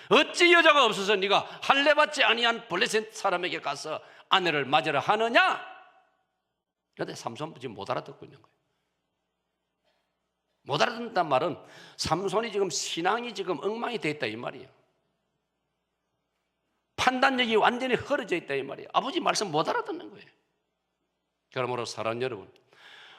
어찌 여자가 없어서 네가 할례받지 아니한 블레셋 사람에게 가서 아내를 맞으라 하느냐? 그런데 삼손 지금 못 알아듣고 있는 거예요. 못 알아듣는단 말은 삼손이 지금 신앙이 지금 엉망이 되어 있다 이 말이에요. 판단력이 완전히 흐려져 있다 이 말이에요. 아버지 말씀 못 알아듣는 거예요. 그러므로 사랑하는 여러분,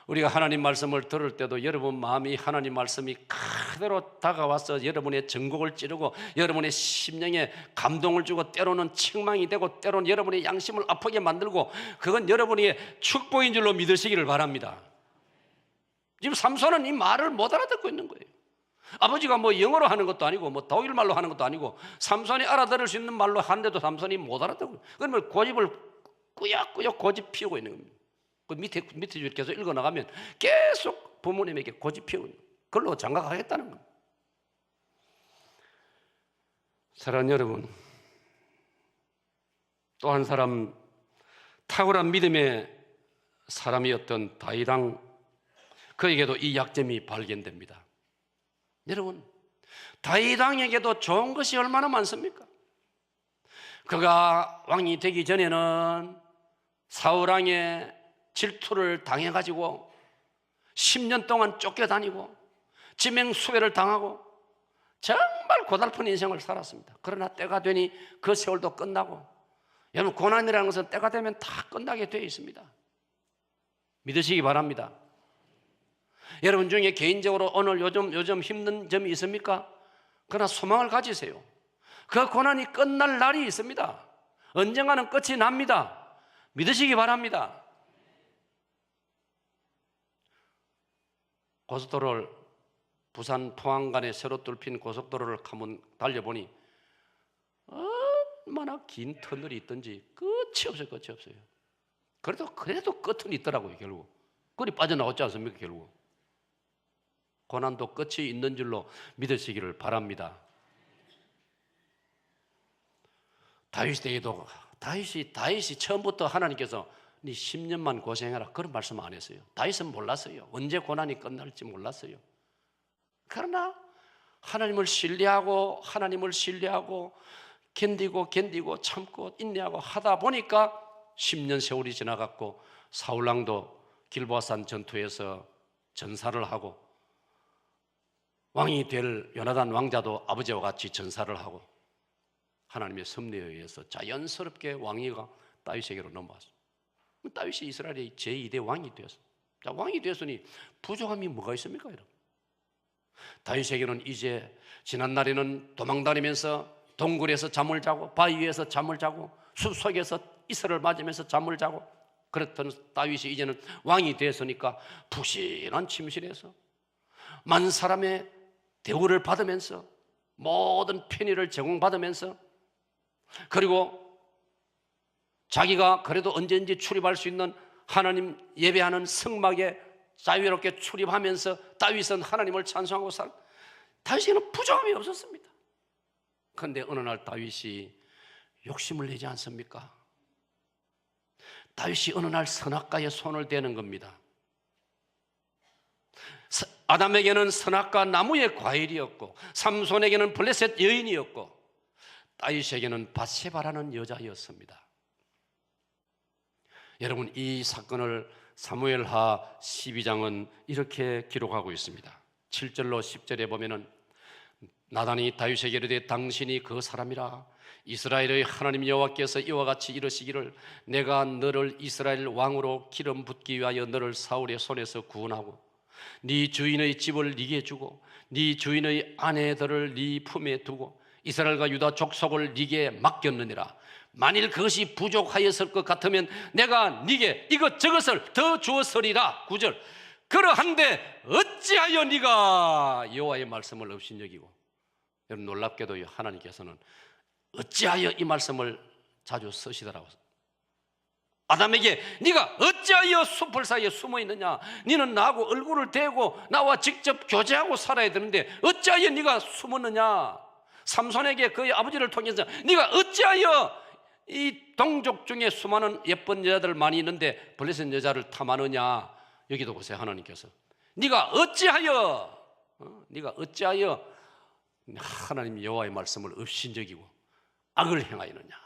우리가 하나님 말씀을 들을 때도 여러분 마음이 하나님 말씀이 그대로 다가와서 여러분의 전곡을 찌르고 여러분의 심령에 감동을 주고 때로는 책망이 되고 때로는 여러분의 양심을 아프게 만들고 그건 여러분의 축복인 줄로 믿으시기를 바랍니다. 지금 삼손은 이 말을 못 알아듣고 있는 거예요. 아버지가 뭐 영어로 하는 것도 아니고 뭐 독일말로 하는 것도 아니고 삼손이 알아들을 수 있는 말로 하는데도 삼손이 못 알아듣고, 그러면 고집을 꾸역꾸역 고집 피우고 있는 겁니다. 그 밑에 줄 계속 읽어 나가면 계속 부모님에게 고집 피우고 그걸로 장가가겠다는 겁니다. 사랑하는 여러분, 또 한 사람 탁월한 믿음의 사람이었던 다윗 왕, 그에게도 이 약점이 발견됩니다. 여러분, 다윗 왕에게도 좋은 것이 얼마나 많습니까? 그가 왕이 되기 전에는 사울 왕의 질투를 당해가지고 10년 동안 쫓겨다니고 지명수배를 당하고 정말 고달픈 인생을 살았습니다. 그러나 때가 되니 그 세월도 끝나고, 여러분 고난이라는 것은 때가 되면 다 끝나게 되어 있습니다. 믿으시기 바랍니다. 여러분 중에 개인적으로 오늘 요즘 힘든 점이 있습니까? 그러나 소망을 가지세요. 그 고난이 끝날 날이 있습니다. 언젠가는 끝이 납니다. 믿으시기 바랍니다. 고속도로를 부산 포항 간에 새로 뚫힌 고속도로를 한번 달려보니 얼마나 긴 터널이 있던지 끝이 없어요. 끝이 없어요. 그래도 끝은 있더라고요. 결국 그리 빠져나왔지 않습니까? 결국 고난도 끝이 있는 줄로 믿으시기를 바랍니다. 다윗에게도 다윗이 처음부터 하나님께서 네 10년만 고생해라 그런 말씀 안 했어요. 다윗은 몰랐어요. 언제 고난이 끝날지 몰랐어요. 그러나 하나님을 신뢰하고 견디고 참고 인내하고 하다 보니까 10년 세월이 지나갔고 사울왕도 길보아산 전투에서 전사를 하고 왕이 될 요나단 왕자도 아버지와 같이 전사를 하고 하나님의 섭리에 의해서 자연스럽게 왕위가 다윗에게로 넘어왔어요. 다윗이 이스라엘의 제2대 왕이 되었어요. 자, 왕이 되었으니 부족함이 뭐가 있습니까? 여러분? 다윗에게는 이제 지난날에는 도망다니면서 동굴에서 잠을 자고 바위 위에서 잠을 자고 숲속에서 이슬을 맞으면서 잠을 자고 그랬던 다윗이 이제는 왕이 되었으니까 푹신한 침실에서 많은 사람의 대우를 받으면서 모든 편의를 제공받으면서 그리고 자기가 그래도 언제든지 출입할 수 있는 하나님 예배하는 성막에 자유롭게 출입하면서 다윗은 하나님을 찬송하고 다윗에게는 부족함이 없었습니다. 그런데 어느 날 다윗이 욕심을 내지 않습니까? 다윗이 어느 날 선악과에 손을 대는 겁니다. 아담에게는 선악과 나무의 과일이었고, 삼손에게는 블레셋 여인이었고, 다윗에게는 밧세바라는 여자였습니다. 여러분, 이 사건을 사무엘하 12장은 이렇게 기록하고 있습니다. 7절로 10절에 보면은 나단이 다윗에게 이르되 당신이 그 사람이라. 이스라엘의 하나님 여호와께서 이와 같이 이르시기를 내가 너를 이스라엘 왕으로 기름 붓기 위하여 너를 사울의 손에서 구원하고 네 주인의 집을 네게 주고 네 주인의 아내들을 네 품에 두고 이스라엘과 유다 족속을 네게 맡겼느니라. 만일 그것이 부족하였을 것 같으면 내가 네게 이것저것을 더 주었으리라. 9절. 그러한데 어찌하여 네가 여호와의 말씀을 업신여기고, 여러분 놀랍게도 하나님께서는 어찌하여 이 말씀을 자주 쓰시더라고요. 아담에게 네가 어찌하여 숲을 사이에 숨어 있느냐, 네는 나하고 얼굴을 대고 나와 직접 교제하고 살아야 되는데 어찌하여 네가 숨었느냐. 삼손에게 그의 아버지를 통해서 네가 어찌하여 이 동족 중에 수많은 예쁜 여자들 많이 있는데 블레셋 여자를 탐하느냐. 여기도 보세요. 하나님께서 네가 어찌하여 하나님 여호와의 말씀을 업신여기고 악을 행하였느냐.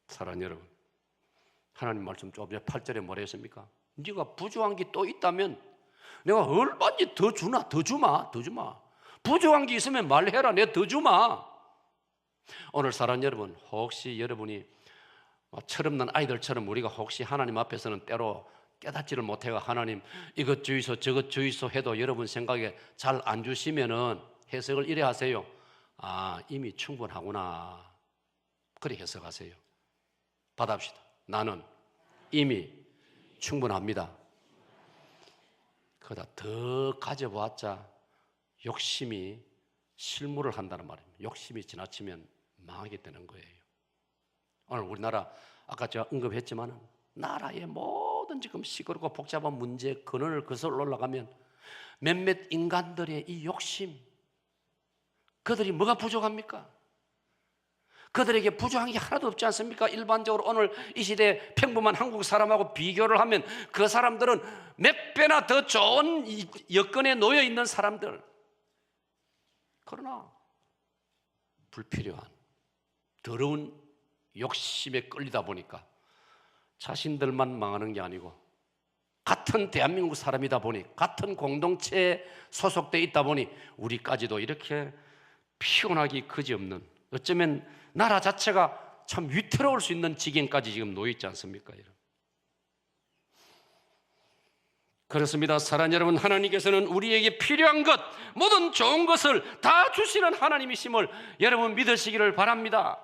사랑하는 여러분, 하나님 말씀 조금 전에 8절에 뭐라 했습니까? 네가 부족한 게 또 있다면 내가 얼마든지 더 주나. 더 주마. 부족한 게 있으면 말해라. 내가 더 주마. 오늘 사랑하는 여러분, 혹시 여러분이 철없는 아이들처럼 우리가 혹시 하나님 앞에서는 때로 깨닫지를 못해가 하나님 이것 주이소 저것 주이소 해도 여러분 생각에 잘 안 주시면은 해석을 이래 하세요. 아, 이미 충분하구나. 그렇게 해석하세요. 받합시다. 나는 이미 충분합니다. 그러다 더 가져보았자 욕심이 실무를 한다는 말입니다. 욕심이 지나치면 망하게 되는 거예요. 오늘 우리나라 아까 제가 언급했지만 나라의 모든 지금 시끄럽고 복잡한 문제 근원을 거슬러 올라가면 몇몇 인간들의 이 욕심, 그들이 뭐가 부족합니까? 그들에게 부족한 게 하나도 없지 않습니까? 일반적으로 오늘 이 시대 평범한 한국 사람하고 비교를 하면 그 사람들은 몇 배나 더 좋은 여건에 놓여 있는 사람들. 그러나 불필요한 더러운 욕심에 끌리다 보니까 자신들만 망하는 게 아니고 같은 대한민국 사람이다 보니 같은 공동체에 소속되어 있다 보니 우리까지도 이렇게 피곤하기 그지없는, 어쩌면 나라 자체가 참 위태로울 수 있는 지경까지 지금 놓여 있지 않습니까? 여러분. 그렇습니다. 사랑하는 여러분, 하나님께서는 우리에게 필요한 것, 모든 좋은 것을 다 주시는 하나님이심을 여러분 믿으시기를 바랍니다.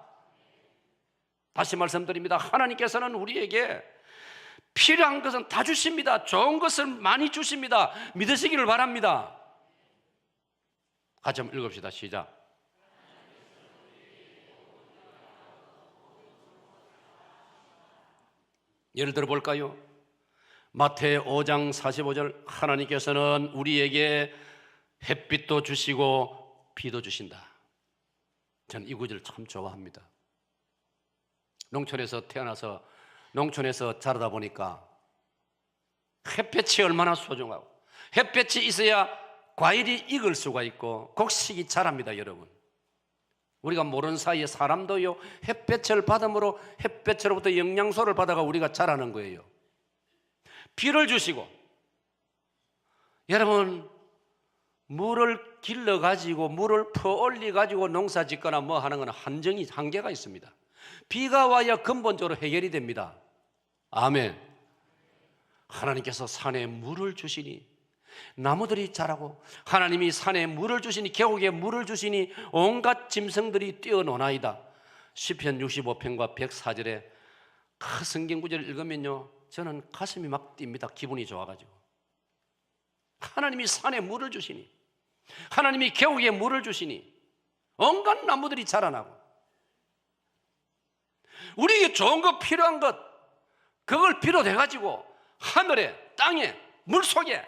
다시 말씀드립니다. 하나님께서는 우리에게 필요한 것은 다 주십니다. 좋은 것을 많이 주십니다. 믿으시기를 바랍니다. 같이 한번 읽읍시다. 시작. 예를 들어 볼까요? 마태 5장 45절, 하나님께서는 우리에게 햇빛도 주시고 비도 주신다. 저는 이 구절을 참 좋아합니다. 농촌에서 태어나서 농촌에서 자라다 보니까 햇볕이 얼마나 소중하고, 햇볕이 있어야 과일이 익을 수가 있고 곡식이 자랍니다. 여러분, 우리가 모르는 사이에 사람도요 햇볕을 받음으로 햇볕으로부터 영양소를 받아가 우리가 자라는 거예요. 비를 주시고, 여러분 물을 길러가지고 물을 퍼올려가지고 농사 짓거나 뭐 하는 건 한계가 있습니다. 비가 와야 근본적으로 해결이 됩니다. 아멘. 하나님께서 산에 물을 주시니 나무들이 자라고, 하나님이 산에 물을 주시니 계곡에 물을 주시니 온갖 짐승들이 뛰어노나이다. 시편 65편과 104절에 그 성경 구절을 읽으면요 저는 가슴이 막 뜁니다. 기분이 좋아가지고. 하나님이 산에 물을 주시니, 하나님이 계곡에 물을 주시니 온갖 나무들이 자라나고, 우리에게 좋은 것, 필요한 것, 그걸 비롯해가지고 하늘에, 땅에, 물속에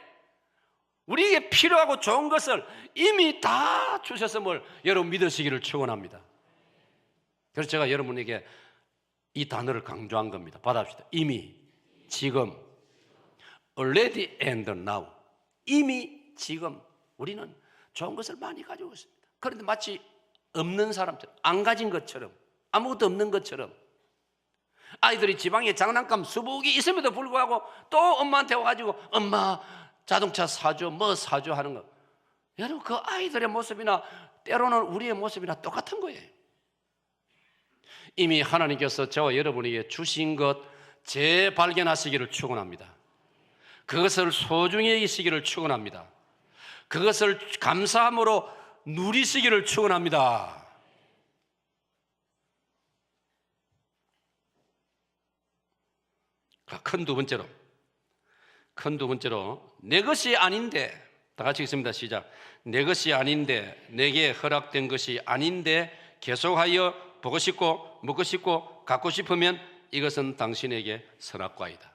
우리에게 필요하고 좋은 것을 이미 다 주셨음을 여러분 믿으시기를 축원합니다. 그래서 제가 여러분에게 이 단어를 강조한 겁니다. 받아봅시다. 이미, 지금, already and now. 이미, 지금 우리는 좋은 것을 많이 가지고 있습니다. 그런데 마치 없는 사람처럼, 안 가진 것처럼, 아무것도 없는 것처럼, 아이들이 지방에 장난감 수북이 있음에도 불구하고 또 엄마한테 와가지고 엄마 자동차 사줘, 뭐 사줘 하는 거. 여러분, 그 아이들의 모습이나 때로는 우리의 모습이나 똑같은 거예요. 이미 하나님께서 저와 여러분에게 주신 것 재발견하시기를 축원합니다. 그것을 소중히 여기시기를 축원합니다. 그것을 감사함으로 누리시기를 축원합니다. 큰 두 번째로 내 것이 아닌데, 다 같이 읽습니다. 시작. 내 것이 아닌데, 내게 허락된 것이 아닌데 계속하여 보고 싶고 먹고 싶고 갖고 싶으면 이것은 당신에게 선악과이다.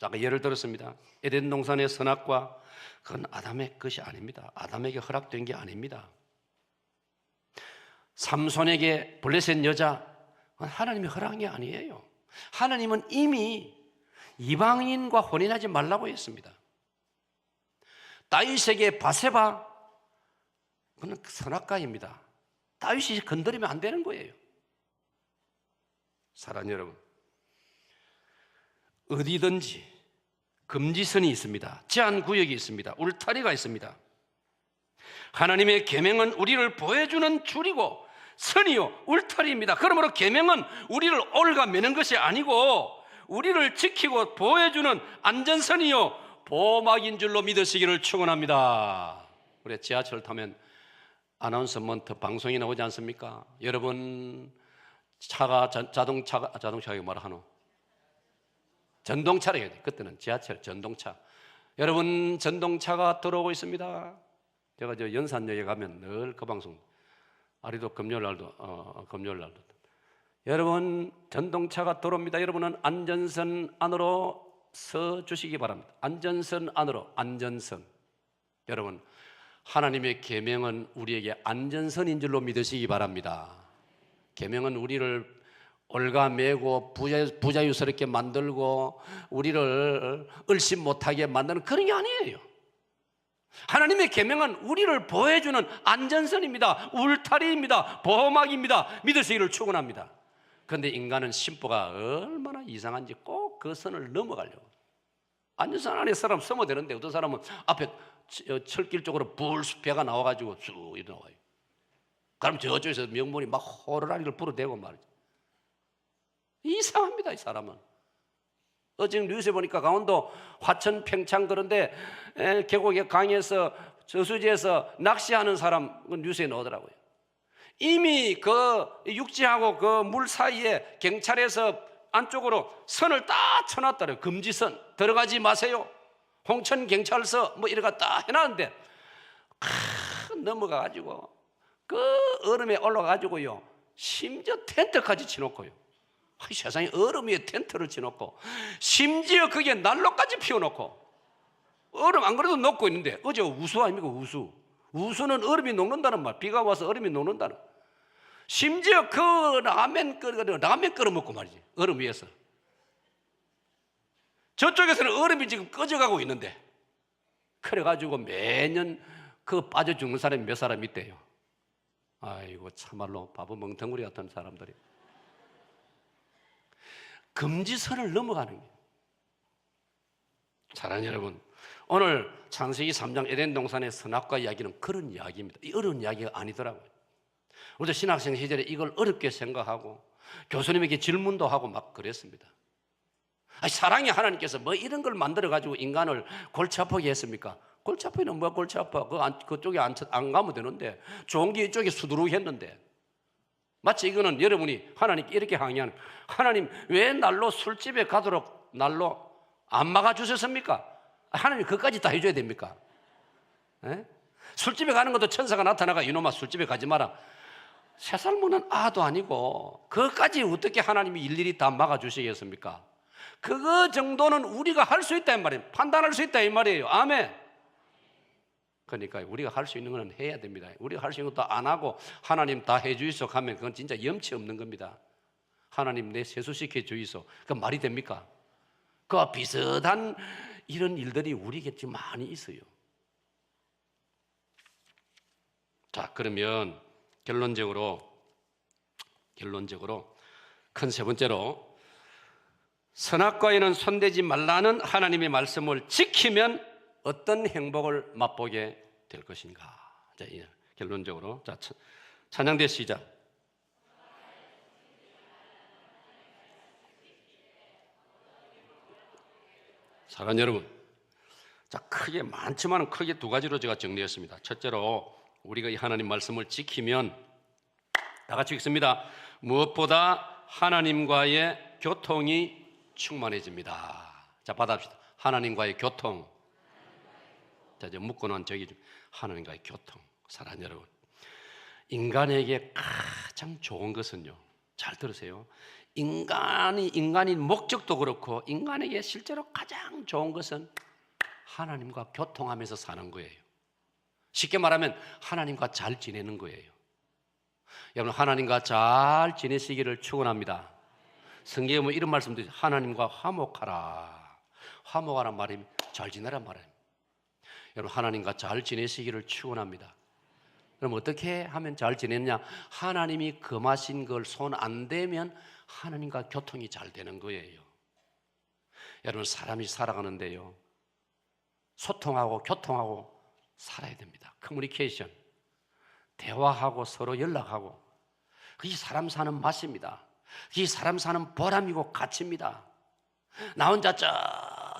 아까 예를 들었습니다. 에덴 동산의 선악과, 그건 아담의 것이 아닙니다. 아담에게 허락된 게 아닙니다. 삼손에게 블레셋 여자, 그건 하나님이 허락한 게 아니에요. 하나님은 이미 이방인과 혼인하지 말라고 했습니다. 다윗에게 바세바, 그건 선악과입니다. 다윗이 건드리면 안 되는 거예요. 사랑하는 여러분, 어디든지 금지선이 있습니다. 제한구역이 있습니다. 울타리가 있습니다. 하나님의 계명은 우리를 보여주는 줄이고 선이요 울타리입니다. 그러므로 계명은 우리를 올가매는 것이 아니고 우리를 지키고 보호해주는 안전선이요 보호막인 줄로 믿으시기를 축원합니다. 우리 지하철 타면 아나운서먼트 방송이 나오지 않습니까? 여러분 차가 자동차가 뭐라 하노? 전동차라 해야 돼. 그때는 지하철 전동차. 여러분 전동차가 들어오고 있습니다. 제가 저 연산역에 가면 늘 그 방송, 아리도 금요일 날도 여러분 전동차가 들어옵니다. 여러분은 안전선 안으로 서 주시기 바랍니다. 안전선 안으로, 안전선. 여러분 하나님의 계명은 우리에게 안전선인 줄로 믿으시기 바랍니다. 계명은 우리를 올가매고 부자유스럽게 만들고 우리를 얼씬 못하게 만드는 그런 게 아니에요. 하나님의 계명은 우리를 보호해주는 안전선입니다. 울타리입니다. 보호막입니다. 믿으시기를 축원합니다. 그런데 인간은 심보가 얼마나 이상한지 꼭 그 선을 넘어가려고. 안전선 안에 사람 서면 되는데 어떤 사람은 앞에 철길 쪽으로 불수배가 나와가지고 쭉 일어나와요. 그럼 저쪽에서 명분이 막 호루라기를 불어대고 말이죠. 이상합니다, 이 사람은. 어제 뉴스에 보니까 강원도 화천 평창 그런데 계곡의 강에서 저수지에서 낚시하는 사람 뉴스에 나오더라고요. 이미 그 육지하고 그 물 사이에 경찰에서 안쪽으로 선을 딱 쳐놨더래요. 금지선, 들어가지 마세요. 홍천 경찰서 뭐 이래가 딱 해놨는데 넘어가가지고 그 얼음에 올라가가지고요 심지어 텐트까지 치놓고요. 세상에 얼음 위에 텐트를 치놓고 심지어 거기에 난로까지 피워놓고 얼음 안 그래도 녹고 있는데, 어제 우수 아닙니까? 우수는 얼음이 녹는다는 말, 비가 와서 얼음이 녹는다는. 심지어 그 라면 끓여 먹고 말이지, 얼음 위에서. 저쪽에서는 얼음이 지금 꺼져가고 있는데, 그래가지고 매년 그 빠져 죽는 사람이 몇 사람 있대요. 아이고 참말로 바보 멍텅구리 같은 사람들이. 금지선을 넘어가는 거예요. 사랑하는 여러분, 오늘 창세기 3장 에덴 동산의 선악과 이야기는 그런 이야기입니다. 이 어려운 이야기가 아니더라고요. 우리도 신학생 시절에 이걸 어렵게 생각하고 교수님에게 질문도 하고 막 그랬습니다. 사랑의 하나님께서 뭐 이런 걸 만들어가지고 인간을 골치 아프게 했습니까? 골치 아프기는 뭐야 골치 아파. 그쪽에 안 가면 되는데 좋은 게 이쪽에 수두룩 했는데, 마치 이거는 여러분이 하나님께 이렇게 항의하는, 하나님 왜 날로 술집에 가도록 날로 안 막아주셨습니까? 하나님 그것까지 다 해줘야 됩니까? 에? 술집에 가는 것도 천사가 나타나가 이놈아 술집에 가지 마라. 3살무는 아도 아니고 그것까지 어떻게 하나님이 일일이 다 막아주시겠습니까? 그거 정도는 우리가 할 수 있다 이 말이에요. 판단할 수 있다 이 말이에요. 아멘. 그러니까 우리가 할 수 있는 건 해야 됩니다. 우리가 할 수 있는 것도 안 하고 하나님 다 해주이소 하면 그건 진짜 염치 없는 겁니다. 하나님 내 세수시켜 주이소. 그 말이 됩니까? 그와 비슷한 이런 일들이 우리에게 지금 많이 있어요. 자, 그러면 결론적으로 큰 세 번째로 선악과에는 손대지 말라는 하나님의 말씀을 지키면 어떤 행복을 맛보게 될 것인가. 자, 결론적으로 자, 찬양대 시작. 사랑하는 여러분, 자, 많지만 크게 두 가지로 제가 정리했습니다. 첫째로 우리가 이 하나님 말씀을 지키면 다 같이 읽습니다. 무엇보다 하나님과의 교통이 충만해집니다. 자, 받아봅시다. 하나님과의 교통. 자, 이제 묶어놓은 저기 하나님과의 교통. 사랑하는 여러분, 인간에게 가장 좋은 것은요, 잘 들으세요. 인간이 목적도 그렇고 인간에게 실제로 가장 좋은 것은 하나님과 교통하면서 사는 거예요. 쉽게 말하면 하나님과 잘 지내는 거예요. 여러분, 하나님과 잘 지내시기를 축원합니다. 성경에 보면 이런 말씀도 있어요. 하나님과 화목하라. 화목하란 말이 잘 지내란 말이에요. 여러분, 하나님과 잘 지내시기를 축원합니다. 그럼 어떻게 하면 잘 지냈냐? 하나님이 금하신 걸 손 안 대면 하나님과 교통이 잘 되는 거예요. 여러분, 사람이 살아가는데요, 소통하고 교통하고 살아야 됩니다. 커뮤니케이션, 대화하고 서로 연락하고, 그게 사람 사는 맛입니다. 그게 사람 사는 보람이고 가치입니다. 나 혼자 저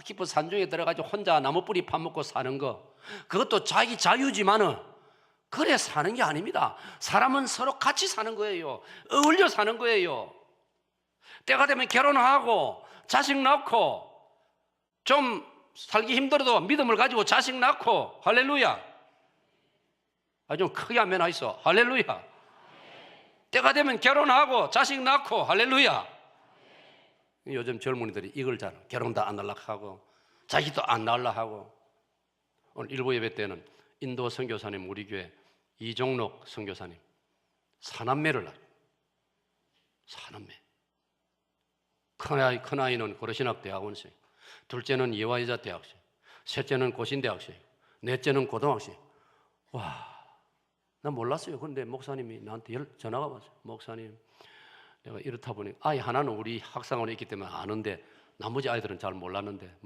깊은 산중에 들어가서 혼자 나무뿌리 파먹고 사는 거, 그것도 자기 자유지만은 그래 사는 게 아닙니다. 사람은 서로 같이 사는 거예요. 어울려 사는 거예요. 때가 되면 결혼하고 자식 낳고, 좀 살기 힘들어도 믿음을 가지고 자식 낳고, 할렐루야. 좀 크게 하면 하이소. 할렐루야. 때가 되면 결혼하고 자식 낳고, 할렐루야. 요즘 젊은이들이 이걸 잘, 결혼도 안 하려고 하고 자식도 안 낳으려고 하고. 오늘 일부 예배 때는 인도 선교사님, 우리 교회 이종록 선교사님 사남매를 낳아요. 사남매. 큰아이는 고려신학 대학원생, 둘째는 예화여자 대학생, 셋째는 고신대학생, 넷째는 고등학생. 와, 난 몰랐어요. 그런데 목사님이 나한테 전화가 왔어요. 목사님, 내가 이렇다 보니 아이 하나는 우리 학상원에 있기 때문에 아는데 나머지 아이들은 잘 몰랐는데,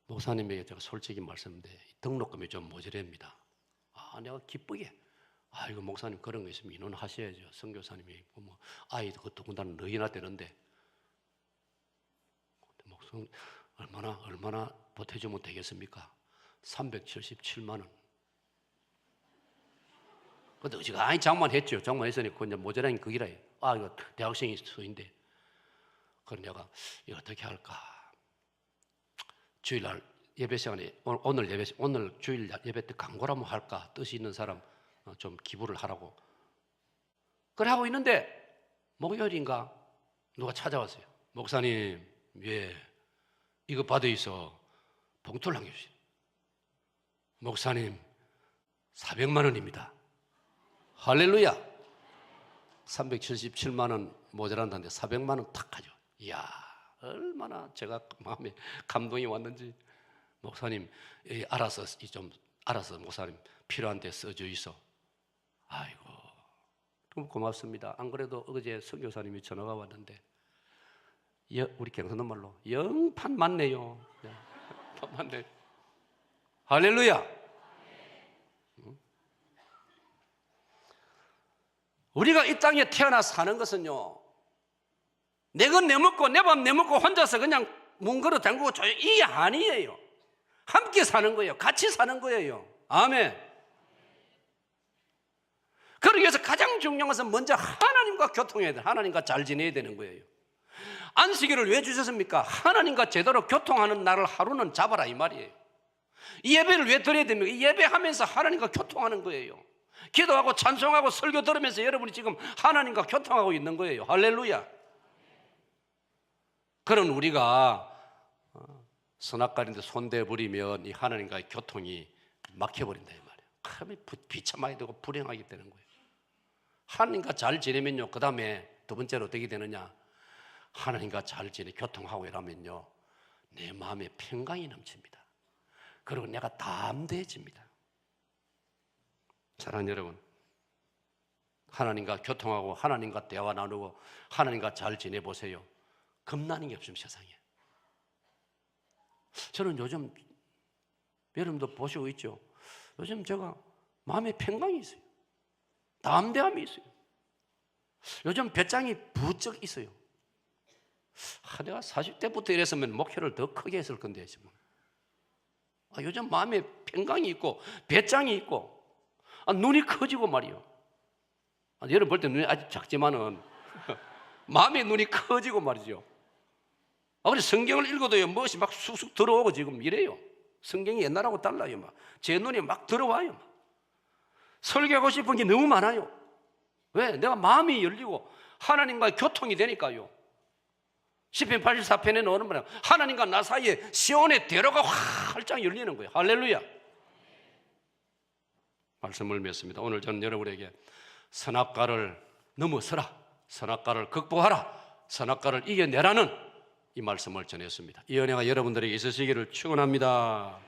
목사님에게 제가 솔직히 말씀드려요. 등록금이 좀 모자랍니다. 내가 기쁘게, 이거 목사님 그런 거 있으면 인원하셔야죠. 선교사님이 아이도 그 더군다나 너희나 되는데, 목사님 얼마나 보태주면 되겠습니까? 377만 원. 근데 제가 장만했죠. 장만했으니 그 이제 모자라니 그기라. 이거 대학생이 수인데. 그래 내가 이거 어떻게 할까? 주일날 예배 시간에 오늘 주일 예배 때 광고를 한번 할까? 뜻이 있는 사람 좀 기부를 하라고. 그래 하고 있는데 목요일인가 누가 찾아왔어요. 목사님, 예, 이거 받아 있어. 봉투를 남겨주세요. 목사님, 400만 원입니다. 할렐루야. 377만 원 모자란다는데 400만 원 탁 가져. 이야, 얼마나 제가 마음에 감동이 왔는지. 목사님, 알아서 목사님 필요한 데 써주이소. 아이고, 너무 고맙습니다. 안 그래도 어제 선교사님이 전화가 왔는데, 우리 경상도 말로 영판 맞네요. 판 맞네. 할렐루야. 우리가 이 땅에 태어나 사는 것은요, 내 것 내먹고 내 밥 내먹고 혼자서 그냥 문 걸어 담그고 조용히, 이게 아니에요. 함께 사는 거예요. 같이 사는 거예요. 아멘. 그러기 위해서 가장 중요한 것은 먼저 하나님과 교통해야 돼요. 하나님과 잘 지내야 되는 거예요. 안식일을 왜 주셨습니까? 하나님과 제대로 교통하는 날을 하루는 잡아라 이 말이에요. 이 예배를 왜 드려야 됩니까? 이 예배하면서 하나님과 교통하는 거예요. 기도하고 찬송하고 설교 들으면서 여러분이 지금 하나님과 교통하고 있는 거예요. 할렐루야. 그런 우리가 선악과인데 손대버리면 이 하나님과의 교통이 막혀버린다 이 말이에요. 그러면 비참하게 되고 불행하게 되는 거예요. 하나님과 잘 지내면요, 그 다음에 두 번째로 어떻게 되느냐? 하나님과 잘 지내 교통하고 이러면요, 내 마음에 평강이 넘칩니다. 그리고 내가 담대해집니다. 사랑하는 여러분, 하나님과 교통하고 하나님과 대화 나누고 하나님과 잘 지내보세요. 겁나는 게 없습니다, 세상에. 저는 요즘 여러분도 보시고 있죠. 요즘 제가 마음에 평강이 있어요. 담대함이 있어요. 요즘 배짱이 부쩍 있어요. 내가 40대부터 이랬으면 목표를 더 크게 했을 건데 지금. 요즘 마음에 평강이 있고 배짱이 있고 눈이 커지고 말이요. 여러분 볼 때 눈이 아직 작지만은 마음의 눈이 커지고 말이죠. 그래서 성경을 읽어도요, 무엇이 막 쑥쑥 들어오고 지금 이래요. 성경이 옛날하고 달라요. 막 제 눈이 막 들어와요. 막. 설교하고 싶은 게 너무 많아요. 왜? 내가 마음이 열리고 하나님과의 교통이 되니까요. 시편 84편에 나오는 말이야. 하나님과 나 사이에 시온의 대로가 활짝 열리는 거예요. 할렐루야. 말씀을 맺습니다. 오늘 저는 여러분에게 선악과를 넘어서라, 선악과를 극복하라, 선악과를 이겨내라는 이 말씀을 전했습니다. 이 은혜가 여러분들에게 있으시기를 축원합니다.